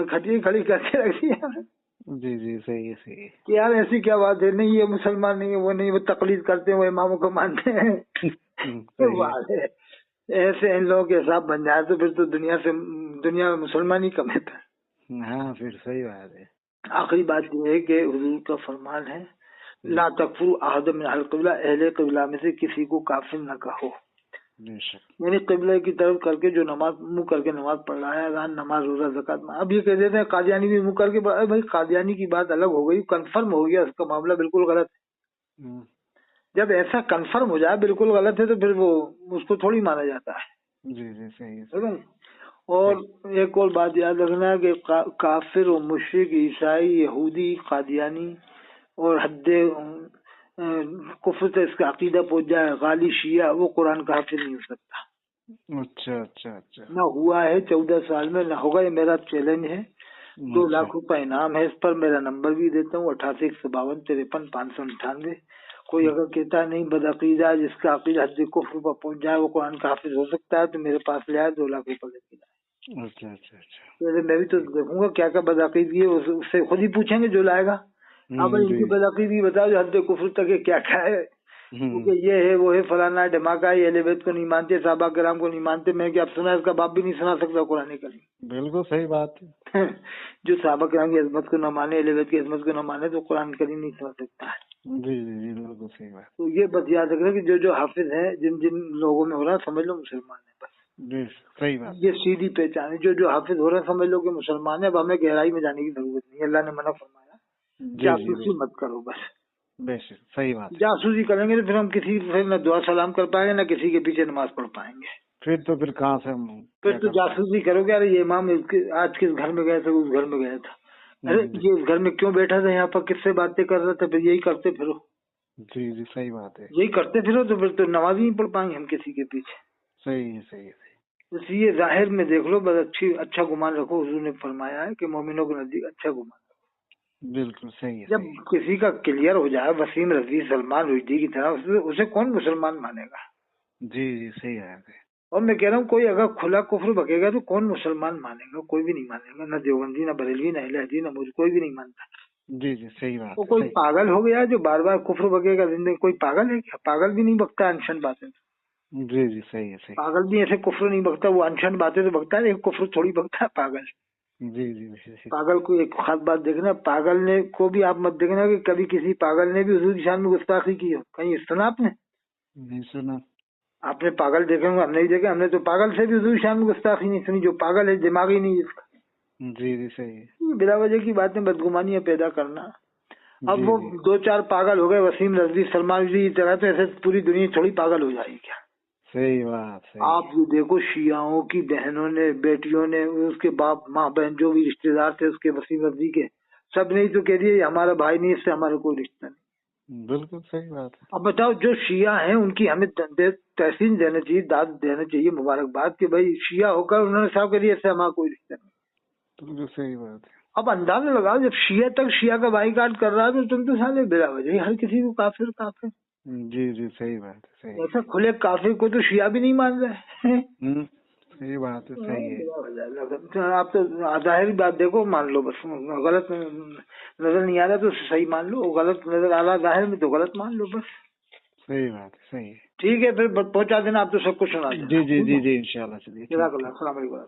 B: खटिए खड़ी करके रखी यार।
A: जी जी सही है, सही है
B: कि यार ऐसी क्या बात है, नहीं ये मुसलमान नहीं है, वो नहीं, वो तकलीद करते हैं, वो इमामों को मानते हैं। बात है ऐसे इन लोगों के हिसाब बन जाए तो फिर तो दुनिया में मुसलमान ही कम है।
A: हाँ फिर सही बात है।
B: आखिरी बात ये है कि हुजूर का फरमान है, ला तकफुरु अहदम मिन अहल क़िबला, अहले क़िबला में से किसी को काफिर न कहो। यानी क़िबला की तरफ करके जो नमाज मुंह करके नमाज पढ़ रहा है, अज़ान नमाज रोजा ज़कात, अब ये कह देते हैं कादियानी भी मुंह करके, भाई कादियानी की बात अलग हो गई, कंफर्म हो गया उसका मामला बिल्कुल गलत है। जब ऐसा कंफर्म हो जाए बिल्कुल गलत है तो फिर वो उसको थोड़ी माना जाता है।
A: जी जी सही है।
B: और एक और बात याद रखना कि काफिर और मुशरिक, ईसाई, यहूदी, कादियानी और हद्दे कुफ्र से इसका अकीदा पहुंच जाए, गाली शिया, वो कुरान का हाफिज नहीं हो सकता।
A: अच्छा अच्छा अच्छा।
B: ना हुआ है 14 साल में, ना होगा, ये मेरा चैलेंज है। 2 लाख रुपए इनाम है, इस पर मेरा नंबर भी देता हूँ 88-152-53-598। कोई अगर कहता नहीं बदअकीदा, जिसका अकीदा हद कुफ्र पर पहुंच जाए वो कुरान का हाफिज हो सकता है, तो मेरे पास ले आए, 2 लाख रुपए लेके जाए।
A: अच्छा अच्छा अच्छा।
B: तो मैं भी तो देखूंगा क्या क्या बदअकीदगी है, उससे खुद ही पूछेंगे जो लाएगा। अब इनकी बदअकीदगी बताओ जो हद कुफ्र तक क्या क्या है, क्योंकि ये है वो है फलाना धमाका, ये अहले बैत को नहीं मानते, सहाबा किराम को नहीं मानते। मैं क्या सुना, इसका बाप भी नहीं सुना सकता कुरान करीम।
A: बिल्कुल सही बात है।
B: जो सहाबा किराम की अजमत को न माने, अहले बैत की अजमत को न माने, तो कुरान करीम नहीं समझ सकता है।
A: जी जी जी बिल्कुल सही बात।
B: तो ये बस याद रखना कि जो जो हाफिज है, जिन जिन लोगों में हो रहा है, समझ लो मुसलमान है बस।
A: जी सही बात।
B: ये सीधी पहचान है, जो जो हाफिज हो रहा है समझ लो कि मुसलमान है। अब हमें गहराई में जाने की जरूरत नहीं, अल्लाह ने मना फरमाया जासूसी मत करो बस।
A: बेशक सही बात।
B: जासूसी करेंगे तो फिर हम किसी से न दुआ सलाम कर पाएंगे, न किसी के पीछे नमाज पढ़ पाएंगे।
A: फिर तो फिर कहाँ से हम
B: फिर तो जासूसी करोगे, अरे ये इमाम आज किस घर में गया था, उस घर में गया था, अरे ये इस घर में क्यों बैठा था, यहाँ पर किससे बातें कर रहा था, फिर यही करते फिरो।
A: जी जी सही बात है।
B: यही करते फिरो तो फिर तो नमाज ही नहीं पढ़ पाएंगे हम किसी के पीछे।
A: सही है, सही है।
B: इसलिए जाहिर में देख लो, बस अच्छा गुमान रखो। हुजूर ने फरमाया है कि मोमिनों के नजदीक अच्छा गुमान रखो।
A: बिल्कुल सही है।
B: जब किसी का क्लियर हो जाए, वसीम रजी, सलमान रुश्दी की तरह, उसे कौन मुसलमान मानेगा।
A: जी जी सही है।
B: और मैं कह रहा हूँ कोई अगर खुला कुफ्र बकेगा तो कौन मुसलमान मानेगा, कोई भी नहीं मानेगा, न देवबंदी, न बरेलवी, न अहले हदीस, न मुझे, कोई भी नहीं मानता।
A: जी जी सही बात।
B: तो कोई पागल हो गया जो बार बार कुफ्र बकेगा जिंदगी, कोई पागल है क्या? पागल भी नहीं बकता अनशन बातें।
A: जी जी सही है, सही।
B: पागल भी ऐसे कुफ्र नहीं बकता, वो अनशन बातें तो बकता है, कुफ्र थोड़ी बकता है पागल।
A: जी जी
B: पागल को एक खास बात देखना, पागल ने को भी आप मत देखना कि कभी किसी पागल ने भी हुजूर की शान में गुस्ताखी की हो, कहीं सुना आपने?
A: नहीं सुना।
B: आपने पागल देखे होंगे, हम नहीं देखे। हमने तो पागल से भी हुजूर की शान में गुस्ताखी नहीं सुनी। जो पागल है दिमाग ही नहीं इसका।
A: जी जी सही है।
B: बिला वजह की बातें, बदगुमानियां पैदा करना। अब वो 2-4 पागल हो गए, वसीम रजवी, सलमान रजवी की तरह, तो ऐसे पूरी दुनिया थोड़ी पागल हो जाएगी क्या?
A: सही बात है।
B: आप ये देखो, शियाओं की बहनों ने, बेटियों ने, उसके बाप माँ बहन जो भी रिश्तेदार थे उसके, वसीम रजवी के, सब ने तो कह दिया हमारा भाई नहीं, इससे हमारा कोई रिश्ता नहीं।
A: बिल्कुल सही बात है।
B: अब बताओ, जो शिया हैं उनकी हमें तहसीन देना चाहिए, दाद देना चाहिए, मुबारकबाद कि भाई शिया होकर उन्होंने साफ कर दिया इससे हमारा कोई रिश्ता नहीं।
A: बिल्कुल सही बात है।
B: अब अंदाजा लगाओ, जब शिया तक शिया का बाईकाट कर रहा है तो तुम तो साले बिला वजह हर किसी को काफिर काफिर।
A: जी जी सही बात है, सही।
B: ऐसा खुले काफिर को तो शिया भी नहीं मान रहे।
A: सही बात है, सही है।
B: आप तो जाहिर बात देखो, मान लो बस, गलत नजर नहीं आ रहा तो सही मान लो, गलत नजर आ रहा जाहिर में तो गलत मान लो बस।
A: सही बात है, सही है।
B: ठीक है, फिर पहुंचा देना, आप तो सब कुछ सुना देना।
A: जी जी जी जी इंशाल्लाह। चलिए,
B: अस्सलाम वालेकुम।